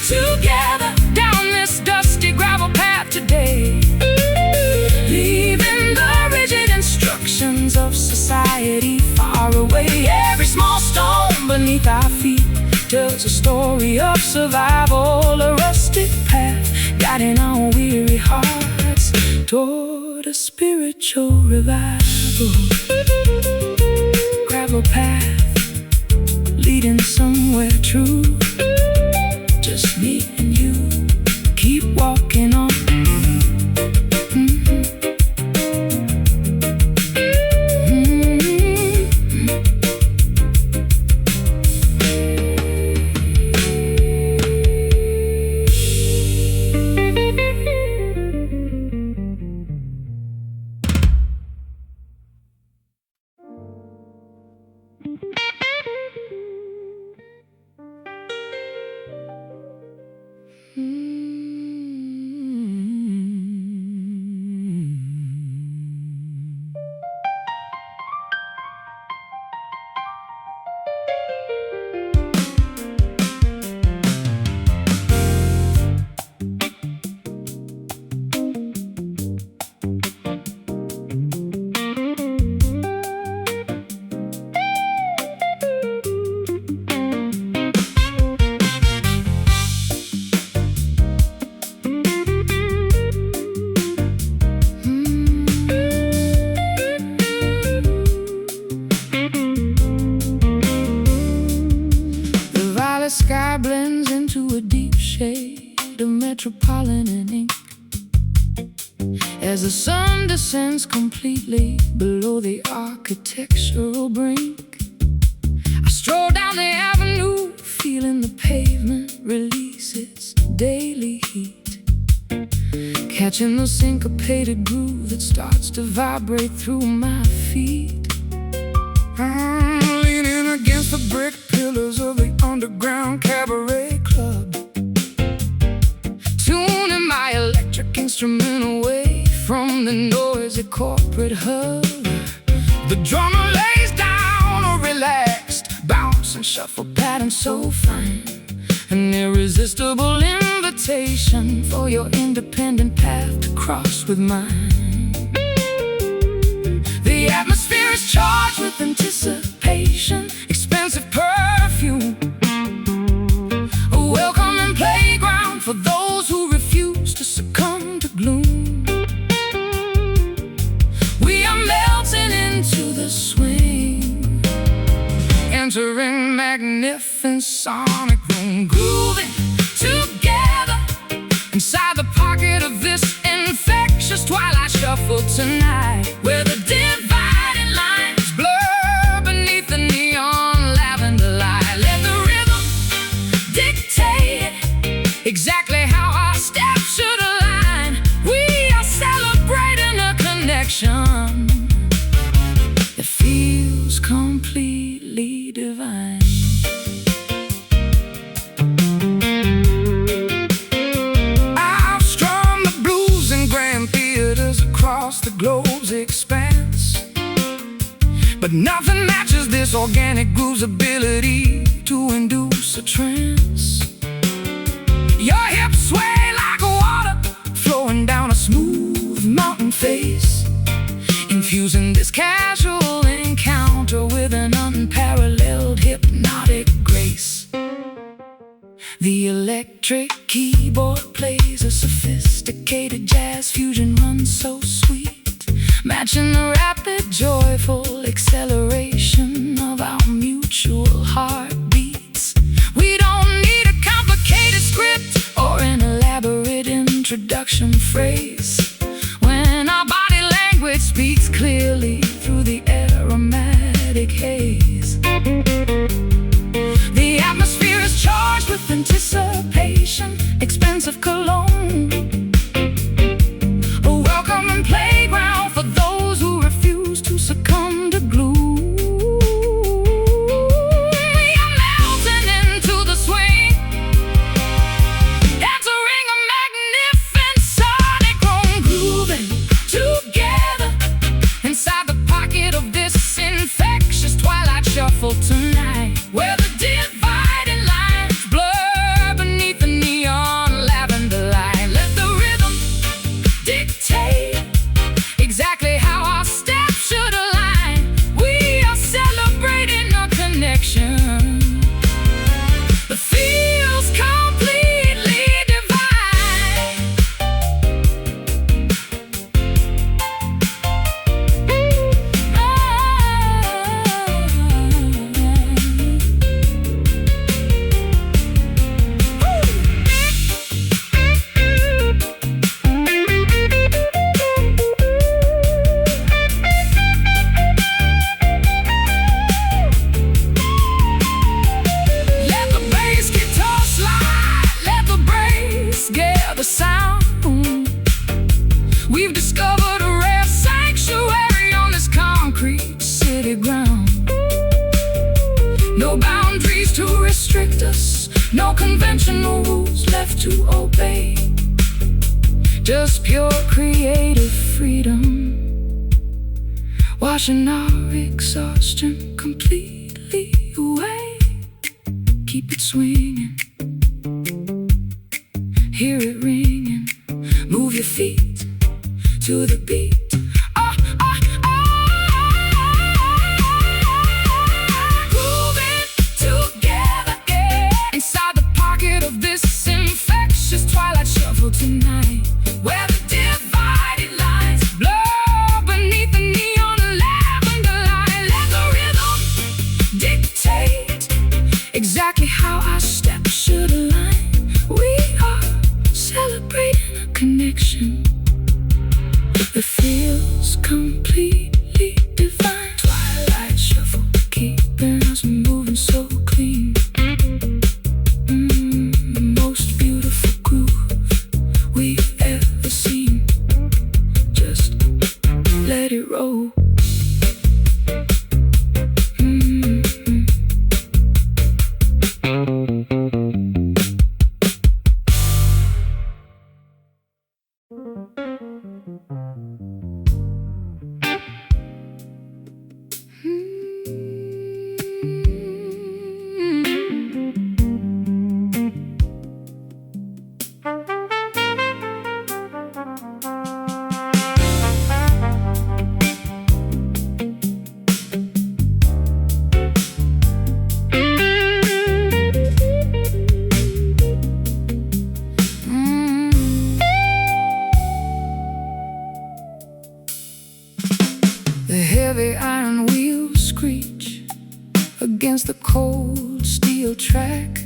Together down this dusty gravel path today, leaving the rigid instructions of society far away. Every small stone beneath our feet tells a story of survival, a rustic path guiding our weary hearts toward a spiritual revival. Gravel path leading somewhere true, just me and you, keep walking on. shade of metropolitan ink. As the sun descends completely below the architectural brink, I stroll down the avenue, feeling the pavement release its daily heat, catching the syncopated groove that starts to vibrate through my feet. I'm leaning against the brick pillars of the underground cabaret club, tuning my electric instrument away from the noisy corporate hub. The drummer lays down a relaxed bounce and shuffle pattern so fine, an irresistible invitation for your independent path to cross with mine. The atmosphere is charged with anticipation, expensive perfume, a welcoming playground for those who refuse to succumb to gloom. We are melting into the swing, entering magnificent sonic room, grooving together inside the pocket of this infectious twilight shuffle tonight, where the dividing lines blur beneath the neon lavender light. Let the rhythm dictate exactly how our steps should align. We are celebrating a connection that feels completely divine. I've strummed the blues in grand theaters across the globe's expanse, but nothing matches this organic groove's ability to induce a trance. Your hips sway like water flowing down a smooth mountain face, infusing this casual encounter with an unparalleled hypnotic grace. The electric keyboard plays a sophisticated jazz fusion run so sweet, matching the rapid, joyful acceleration of our mutual heartbeats. We don't need a complicated script or an elaborate introduction phrase when our body language speaks clearly through the aromatic haze. The atmosphere is charged with anticipation, expensive cologne, a welcoming playground for those who refuse to succumb to gloom. We are melting into the swing, entering a magnificent sonic room, grooving together inside the pocket of this infectious twilight shuffle tonight, where the dividing lines blur beneath the neon lavender light. Let the rhythm dictate exactly how our steps should align. We are celebrating a connection that feels completely divine. Let the bass guitar slide, let the brass get the sound. We've discovered a rare sanctuary on this concrete city ground. No boundaries to restrict us, no conventional rules left to obey, just pure creative freedom, washing our exhaustion completely away. Keep it swinging, hear it ringing, move your feet to the beat. Grooving together, yeah, inside the pocket of this infectious twilight shuffle tonight, where the divided lines blur beneath the neon lavender light. Let the rhythm dictate exactly how our steps should align. We destination. It feels completely divine. Twilight shuffle, keeping us moving so clean. Most beautiful groove we've ever seen. Just let it roll. The heavy iron wheels screech against the cold steel track,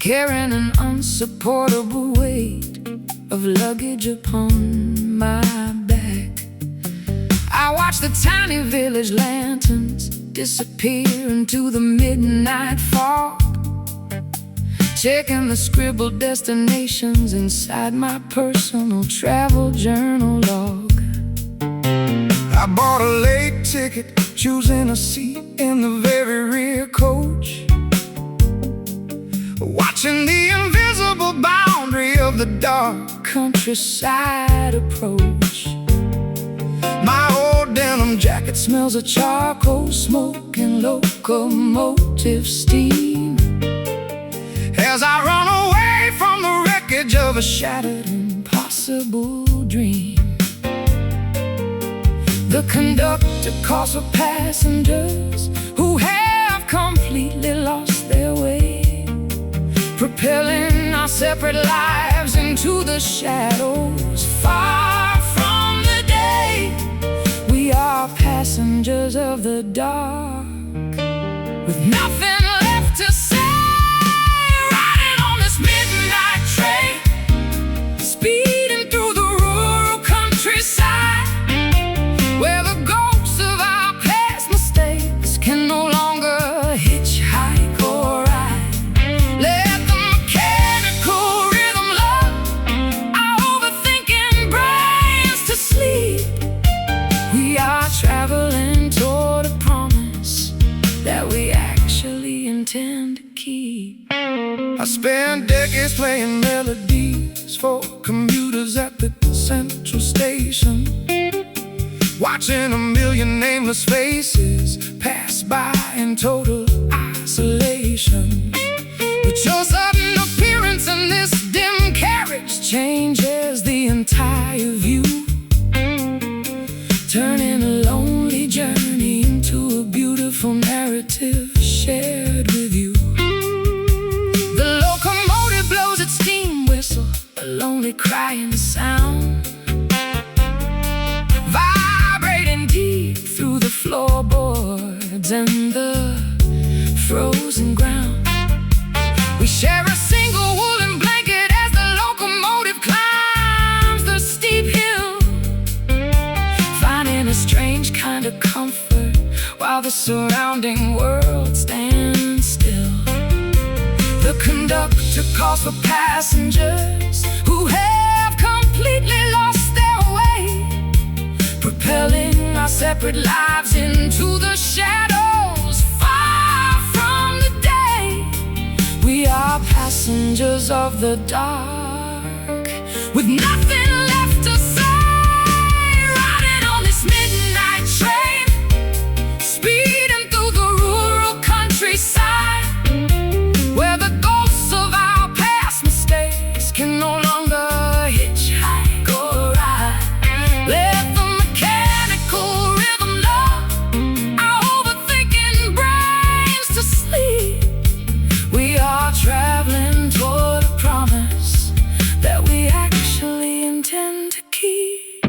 carrying an unsupportable weight of luggage upon my back. I watch the tiny village lanterns disappear into the midnight fog, checking the scribbled destinations inside my personal travel journal log. I bought a late ticket, choosing a seat in the very rear coach, watching the invisible boundary of the dark countryside approach. My old denim jacket smells of charcoal smoke and locomotive steam as I run away from the wreckage of a shattered, impossible dream. The conductor calls for passengers who have completely lost their way, propelling our separate lives into the shadows, far from the day. We are passengers of the dark, with nothing left to say, riding on this midnight train, speeding through the rural countryside, where the ghosts of our past mistakes can no longer hitchhike or ride. Let the mechanical rhythm lull our overthinking brains to sleep. We are traveling toward a promise that we actually intend to keep. I spent decades playing melodies for commuters at the central station, watching a million nameless faces pass by in total isolation. But your sudden appearance in this dim carriage changes the entire view, turning a lonely journey into a beautiful narrative shared with you. The locomotive blows its steam whistle, a lonely crying sound, deep through the floorboards and the frozen ground. We share a single woolen blanket as the locomotive climbs the steep hill, finding a strange kind of comfort while the surrounding world stands still. The conductor calls for passengers who have completely lost their way, propelling our separate lives into the shadows, far from the day. We are passengers of the dark, with nothing left to say, riding on this midnight train, speeding through the rural countryside, where the ghosts of our past mistakes can no longer hitchhike or ride. Let the mechanical rhythm lull our overthinking brains to sleep. We are traveling toward a promise that we actually intend to keep.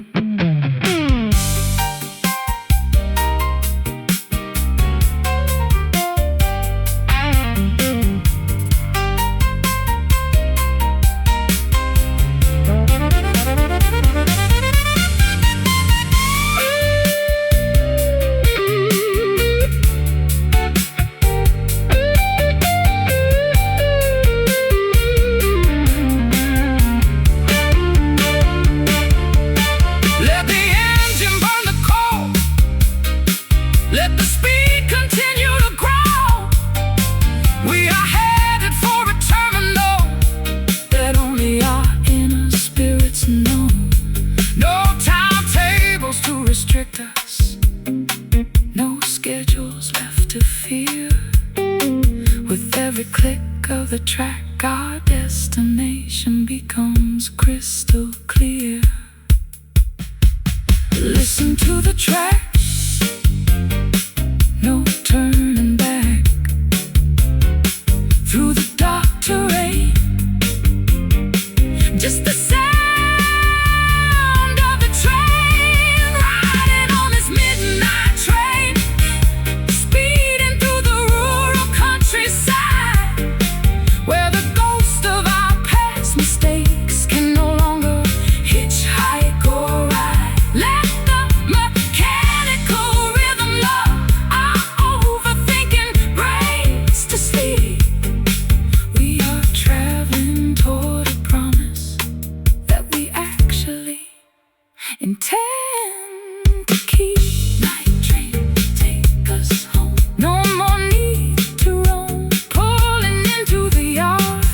becomes crystal clear. Listen to the tracks, no turning back. Through the dark terrain, just the sound of the train riding on this midnight train, speeding through the rural countryside, where the ghost of our past mistakes can no longer hitchhike or ride. Let the mechanical rhythm lull our overthinking brains to sleep. We are traveling toward a promise that we actually intend to keep. Night train, take us home. No more need to roam, pulling into the yard.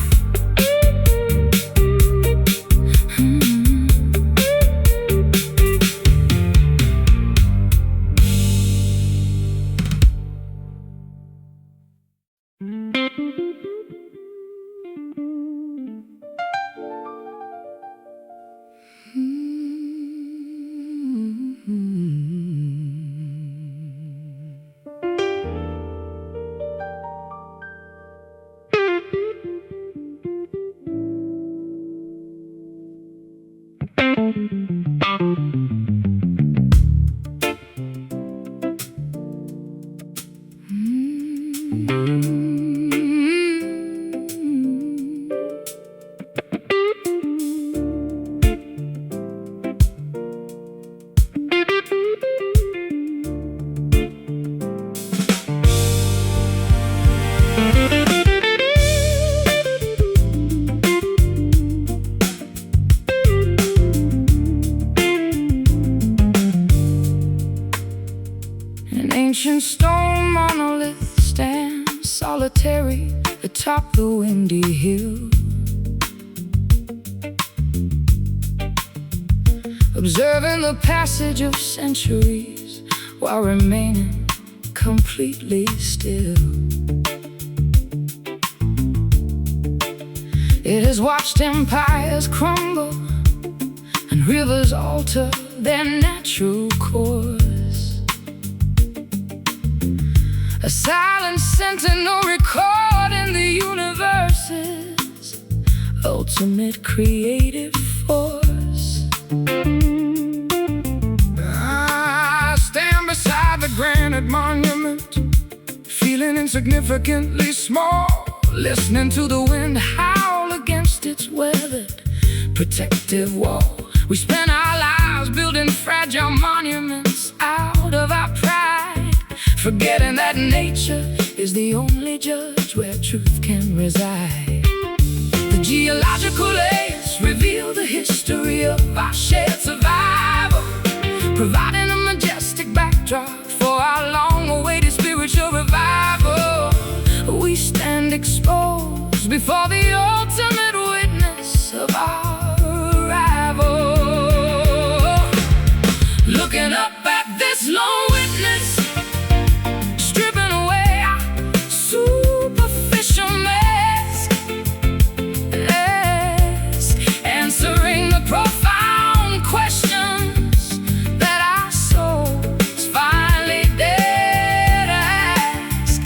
An ancient stone monolith stands solitary atop the windy hill, observing the passage of centuries while remaining completely still. It has watched empires crumble and rivers alter their natural course. A silent sentinel recording the universe's ultimate creative force. I stand beside the granite monument, feeling insignificantly small, listening to the wind howl against its weathered protective wall. We spend our lives building fragile monuments out of our pride, forgetting that nature is the only judge where truth can reside. The geological layers reveal the history of our shared survival, providing a majestic backdrop for our long-awaited spiritual revival. We stand exposed before the ultimate witness of our arrival, looking up at this lone witness, stripping away our superficial mask, answering the profound questions that our souls finally dare ask.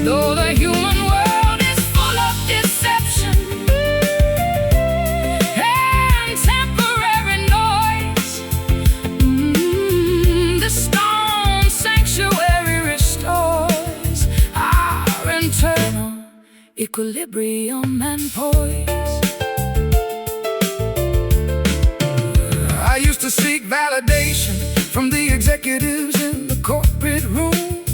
Though the human world is full of deception and temporary noise, the stone sanctuary restores our internal equilibrium and poise. I used to seek validation from the executives in the corporate room,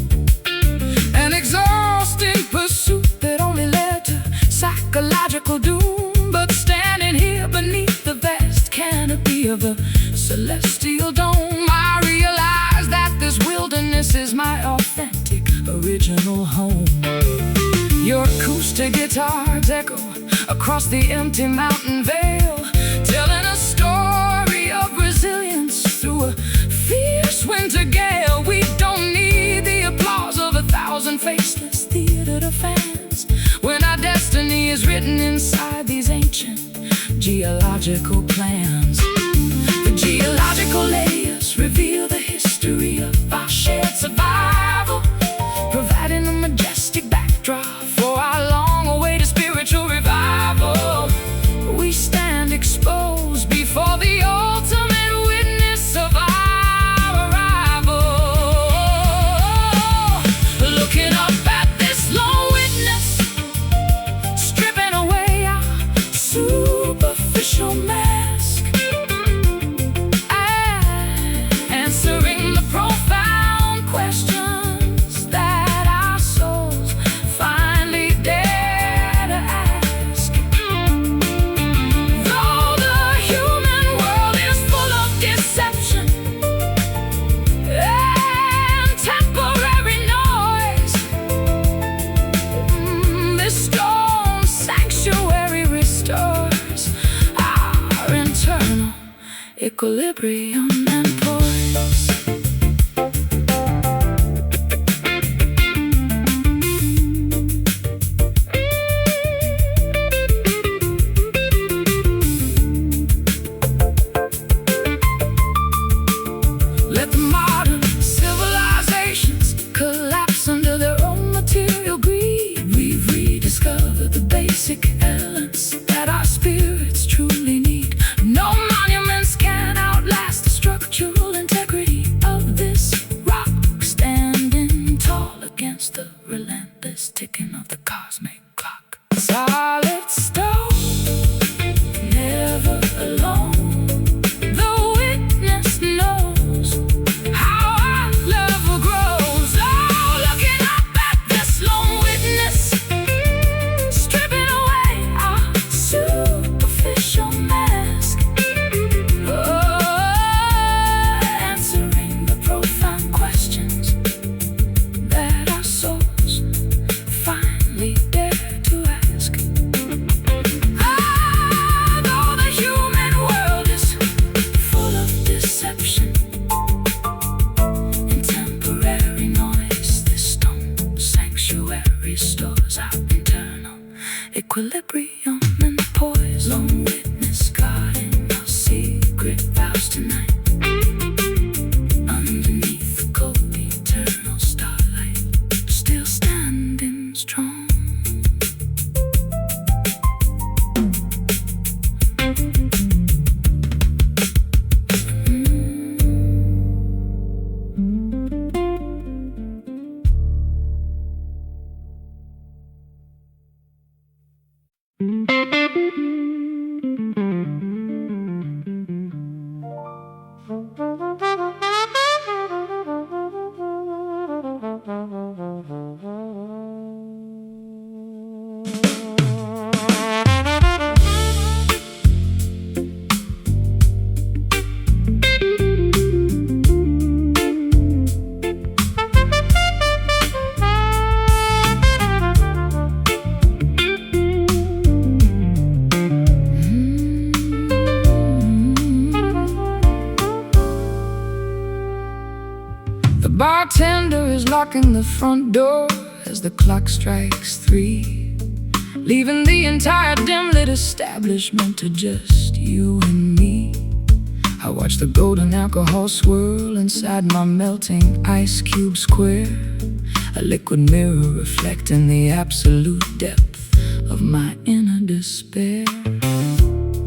an exhausting pursuit that only led to psychological doom. But standing here beneath the vast canopy of a celestial dome, I realize that this wilderness is my authentic, original home. Your acoustic guitars echo across the empty mountain vale, telling a story of resilience through a fierce winter gale. We don't need the applause of 1,000 faceless theater fans when our destiny is written inside these ancient geological plans. The geological layers reveal the history of our shared survival, providing a majestic backdrop for our long-awaited spiritual revival. We stand exposed before the ultimate witness of our arrival, looking up at this lone witness, stripping away our superficial mask, answering the profound questions that our souls finally dare to ask. Though the human world is full of deception and temporary noise, this stone sanctuary restores our internal equilibrium and poise. Let the modern civilizations collapse under their own material greed. We've rediscovered the basic elements that our spirits truly need. No monuments can outlast the structural integrity of this rock, standing tall against the relentless ticking of the cosmic clock. Solid stone, never alone. The witness knows how our love grows. Oh, looking up at this lone witness, stripping away our superficial mask, answering the profound questions that our souls finally dare to ask. Though the human world is full of deception and temporary noise, this stone sanctuary stores our internal equilibrium and poise. Lone witness guarding our secret vows tonight, underneath the cold eternal starlight, still standing strong. The bartender is locking the front door as the clock strikes 3, leaving the entire dim-lit establishment to just you and me. I watch the golden alcohol swirl inside my melting ice cube square, a liquid mirror reflecting the absolute depth of my inner despair.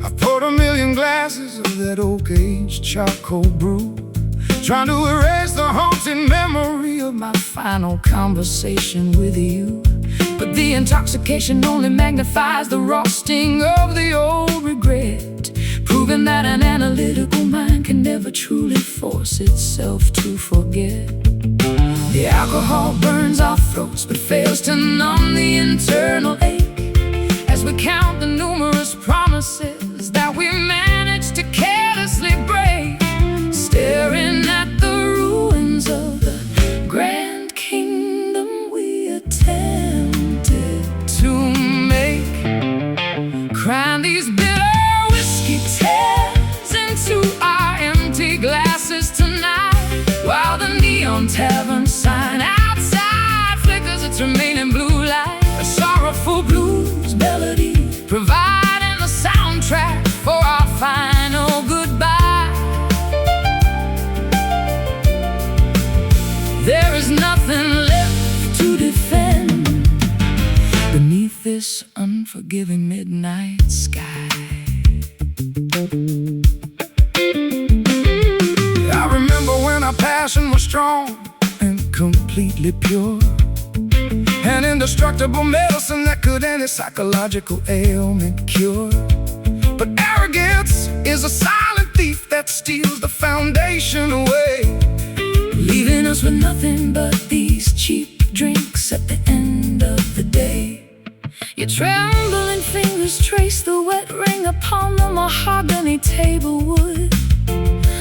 I poured a million glasses of that oak-aged charcoal brew, trying to erase the haunting memory of my final conversation with you. But the intoxication only magnifies the raw sting of the old regret, proving that an analytical mind can never truly force itself to forget. The alcohol burns our throats but fails to numb the internal ache, as we count the numerous promises that we managed to carelessly break, staring at the ruins of the grand kingdom we attempted to make, crying these bitter whiskey tears into our empty glasses tonight, while the neon tavern sign outside flickers its remaining blue light. A sorrowful blues providing the soundtrack for our final goodbye. There is nothing left to defend beneath this unforgiving midnight sky. I remember when our passion was strong and completely pure, an indestructible medicine that could any psychological ailment cure. But arrogance is a silent thief that steals the foundation away, leaving us with nothing but these cheap drinks at the end of the day. Your trembling fingers trace the wet ring upon the mahogany table wood,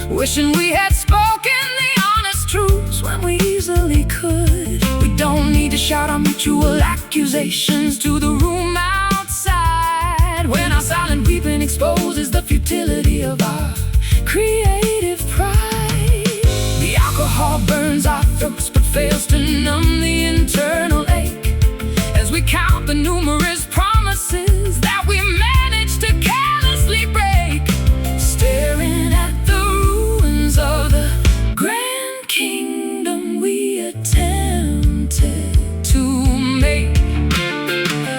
wishing we had spoken the honest truths when we easily could. We don't need to shout our mutual accusations to the room outside, when our silent weeping exposes the futility of our creative pride. The alcohol burns our throats but fails to numb the internal ache, as we count the numerous promises that we managed to carelessly break, staring at the ruins of the grand kingdom we attempted to make.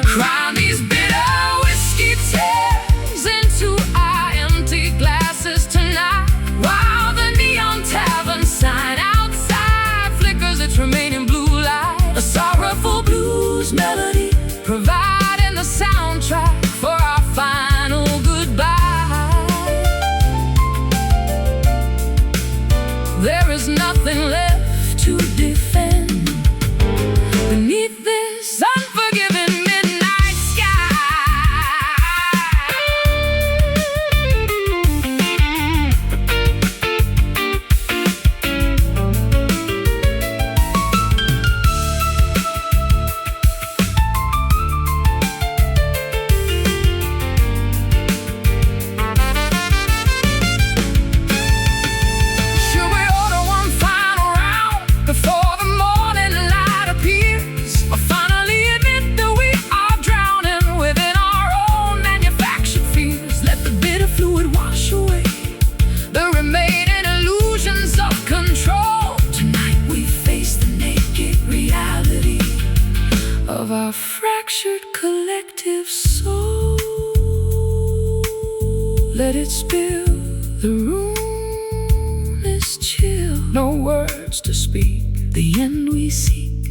Cry these bitter whiskey tears into our empty glasses tonight, while the neon tavern sign outside flickers its remaining blue light. A sorrowful blues melody providing the soundtrack for our final goodbye. There is nothing left to defend beneath this unforgiving midnight sky. Should we order one final round before the morning light appears, or finally admit that we are drowning within our own manufactured fears? Let the bitter fluid wash away the remaining illusions of control. Tonight we face the naked reality of our fractured collective soul. Let it spill, the room is chill, no words to speak, the end we seek.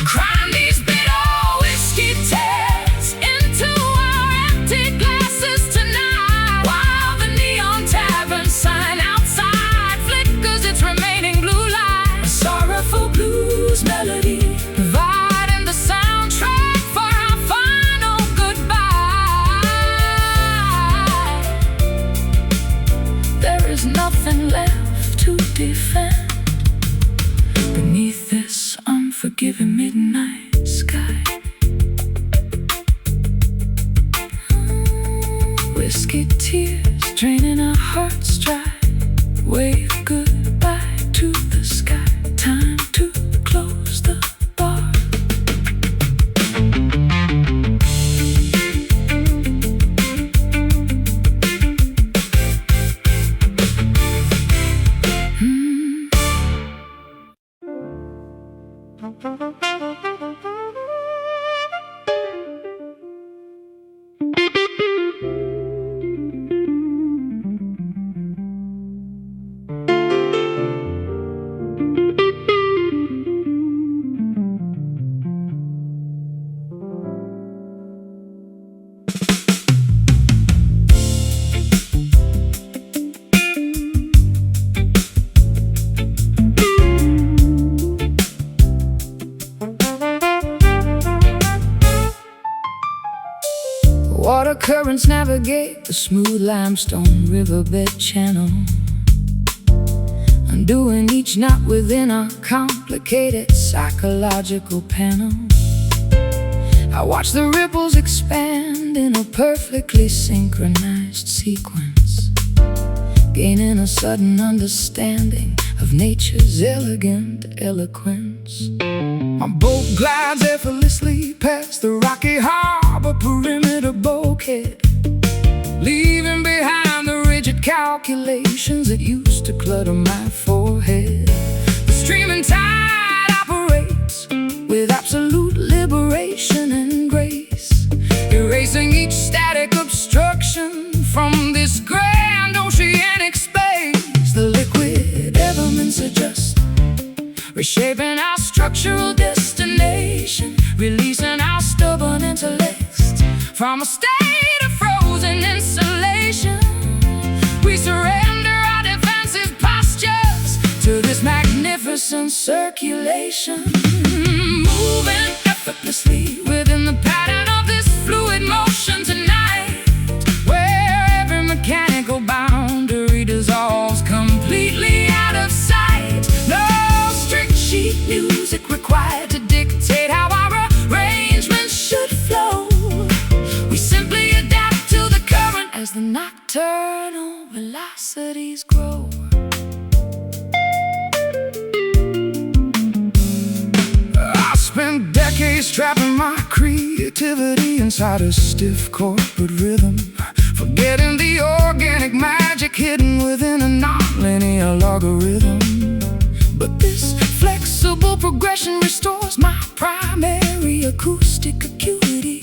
Crying these bitter whiskey tears into our empty glasses tonight, while the neon tavern sign outside flickers its remaining blue light. A sorrowful blues melody providing the soundtrack for our final goodbye. There is nothing left to defend beneath this unforgiving midnight sky. Whiskey tears draining our hearts dry, wave goodbye to the sky. Time to close the bar. Water currents navigate the smooth limestone riverbed channel, undoing each knot within a complicated psychological panel. I watch the ripples expand in a perfectly synchronized sequence, gaining a sudden understanding of nature's elegant eloquence. My boat glides effortlessly past the rocky harbor perimeter bulkhead, leaving behind the rigid calculations that used to clutter my forehead. The streaming tide operates with absolute liberation and grace, erasing each static obstruction from this grand oceanic space. The liquid elements adjust, reshaping our structural destination, releasing our stubborn intellects from a state of frozen insulation. We surrender our defensive postures to this magnificent circulation, moving effortlessly within the pattern of this fluid motion tonight, where every mechanical boundary dissolves completely out of sight. No strict sheet music required to dictate how our arrangements should flow. We simply adapt to the current as the nocturnal velocities grow. I spent decades trapping my creativity inside a stiff corporate rhythm, forgetting the organic magic hidden within a non-linear logarithm. But this flexible progression restores my primary acoustic acuity,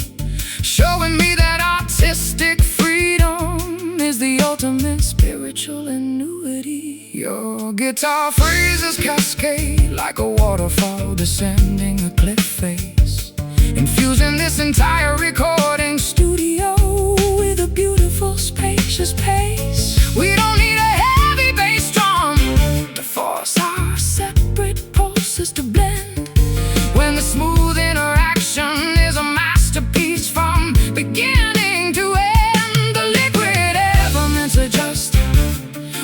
showing me that artistic freedom is the ultimate spiritual annuity. Your guitar phrases cascade like a waterfall descending a cliff face, infusing this entire recording studio with a beautiful spacious pace. We don't need a heavy bass drum to force our separate pulses to blend, when the smooth interaction is a masterpiece from beginning to end. The liquid elements adjust,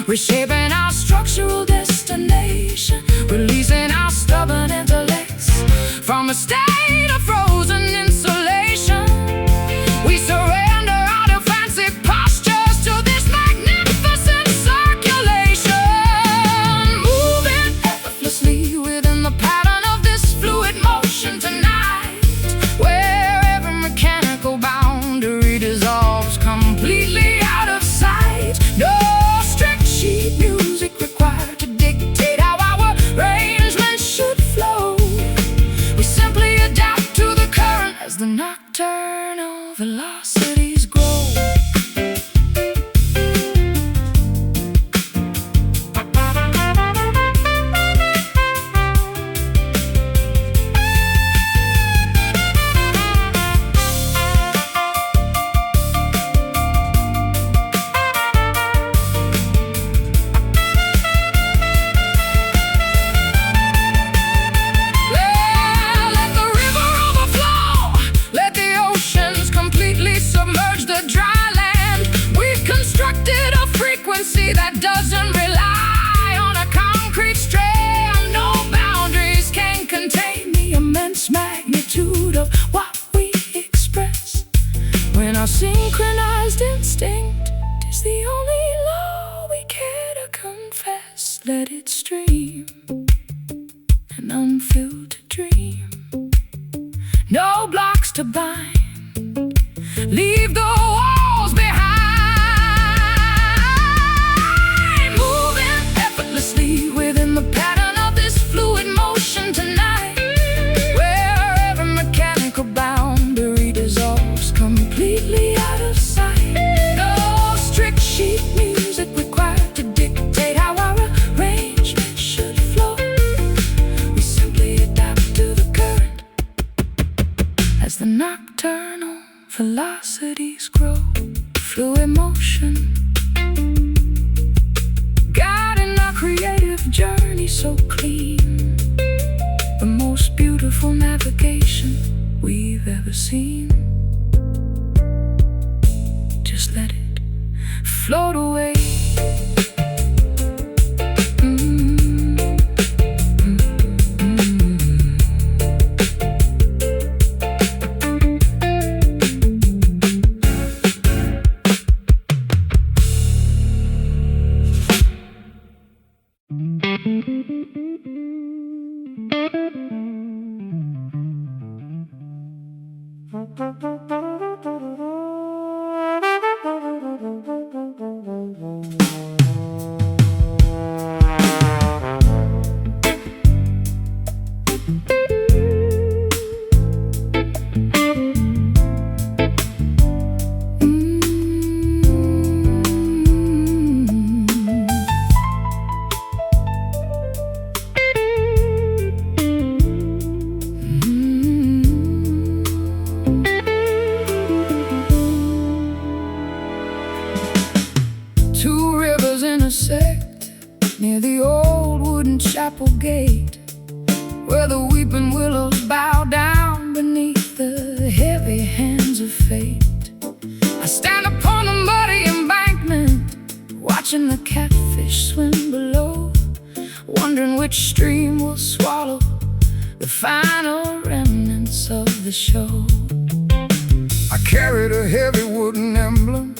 reshaping our structural destination, releasing our stubborn intellects from a state of frozen insulation. We surrender our defensive postures to this magnificent circulation, moving effortlessly within the pattern of this fluid motion tonight, where every mechanical boundary dissolves completely out of sight. No strict sheet music required to dictate how our arrangements should flow. We simply adapt to the current as the nocturnal velocities grow. Let the river overflow, let the oceans completely submerge the dry land. We've constructed a frequency that doesn't rely on a concrete strand. No boundaries can contain the immense magnitude of what we express, when our synchronized instinct is the only law we care to confess. Let it stream, an unfiltered dream, no blocks to bind, leave the walls behind, moving effortlessly within the pattern of this fluid motion tonight, where every mechanical boundary dissolves completely out of sight. No strict sheet music required to dictate how our arrangement should flow. We simply adapt to the current as the nocturnal velocities grow. Fluid motion, guiding our creative journey so clean, the most beautiful navigation we've ever seen. Just let it float away. chapel gate, where the weeping willows bow down beneath the heavy hands of fate. I stand upon a muddy embankment, watching the catfish swim below, wondering which stream will swallow the final remnants of the show. I carried a heavy wooden emblem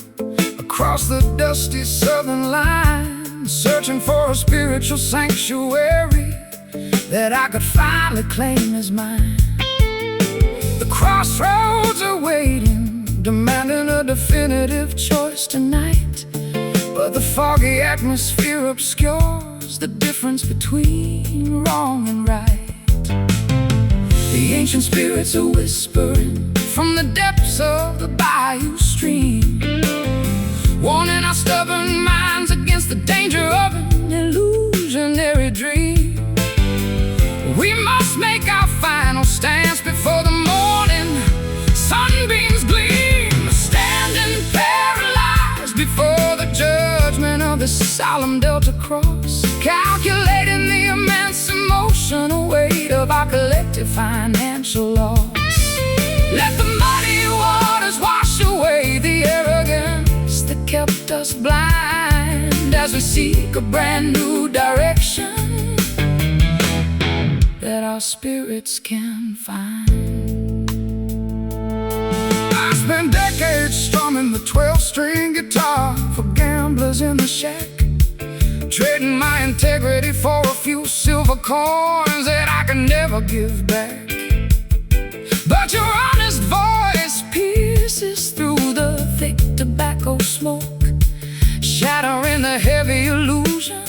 across the dusty southern line, searching for a spiritual sanctuary that I could finally claim as mine. The crossroads are waiting, demanding a definitive choice tonight, but the foggy atmosphere obscures the difference between wrong and right. The ancient spirits are whispering from the depths of the bayou stream, warning our stubborn minds against the danger of an illusionary dream. We must make our final stance before the morning sunbeams gleam, standing paralyzed before the judgment of the solemn Delta Cross, calculating the immense emotional weight of our collective financial loss. Let the muddy waters wash away the arrogance that kept us blind, as we seek a brand new direction that our spirits can find. I spent decades strumming the 12-string guitar for gamblers in the shack, trading my integrity for a few silver coins that I can never give back. But your honest voice pierces through the thick tobacco smoke, shattering the heavy illusion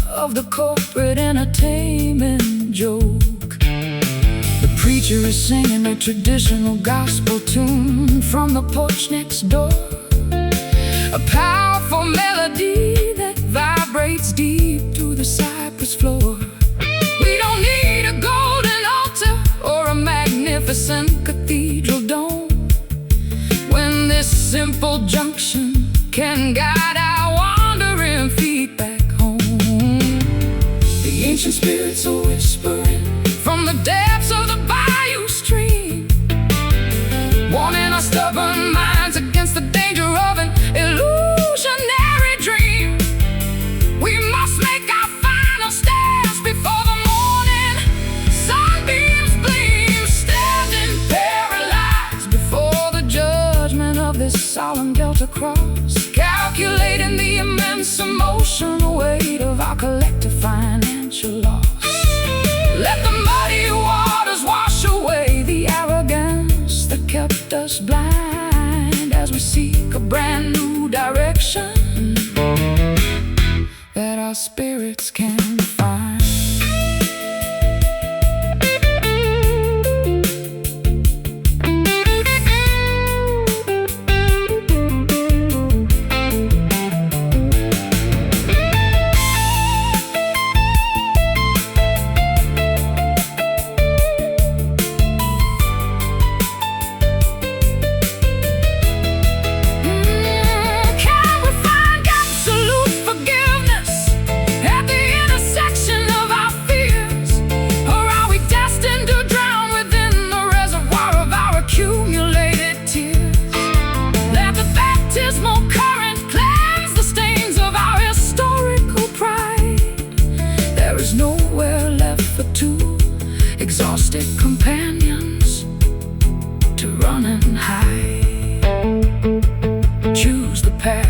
of the corporate entertainment joke. The preacher is singing a traditional gospel tune from the porch next door, a powerful melody that vibrates deep through the cypress floor. We don't need a golden altar or a magnificent cathedral dome, when this simple junction can guide our wandering feet back home. The ancient spirits are whispering from the depths of the bayou stream, warning our stubborn minds against the danger of an illusionary dream. We must make our final stance before the morning sunbeams gleam, standing paralyzed before the judgment of this solemn Delta Cross, calculating the immense emotional weight of our collective financial loss. Let the muddy waters wash away the arrogance that kept us blind, as we seek a brand new direction that our spirits can find. Exhausted companions to run and hide. Choose the path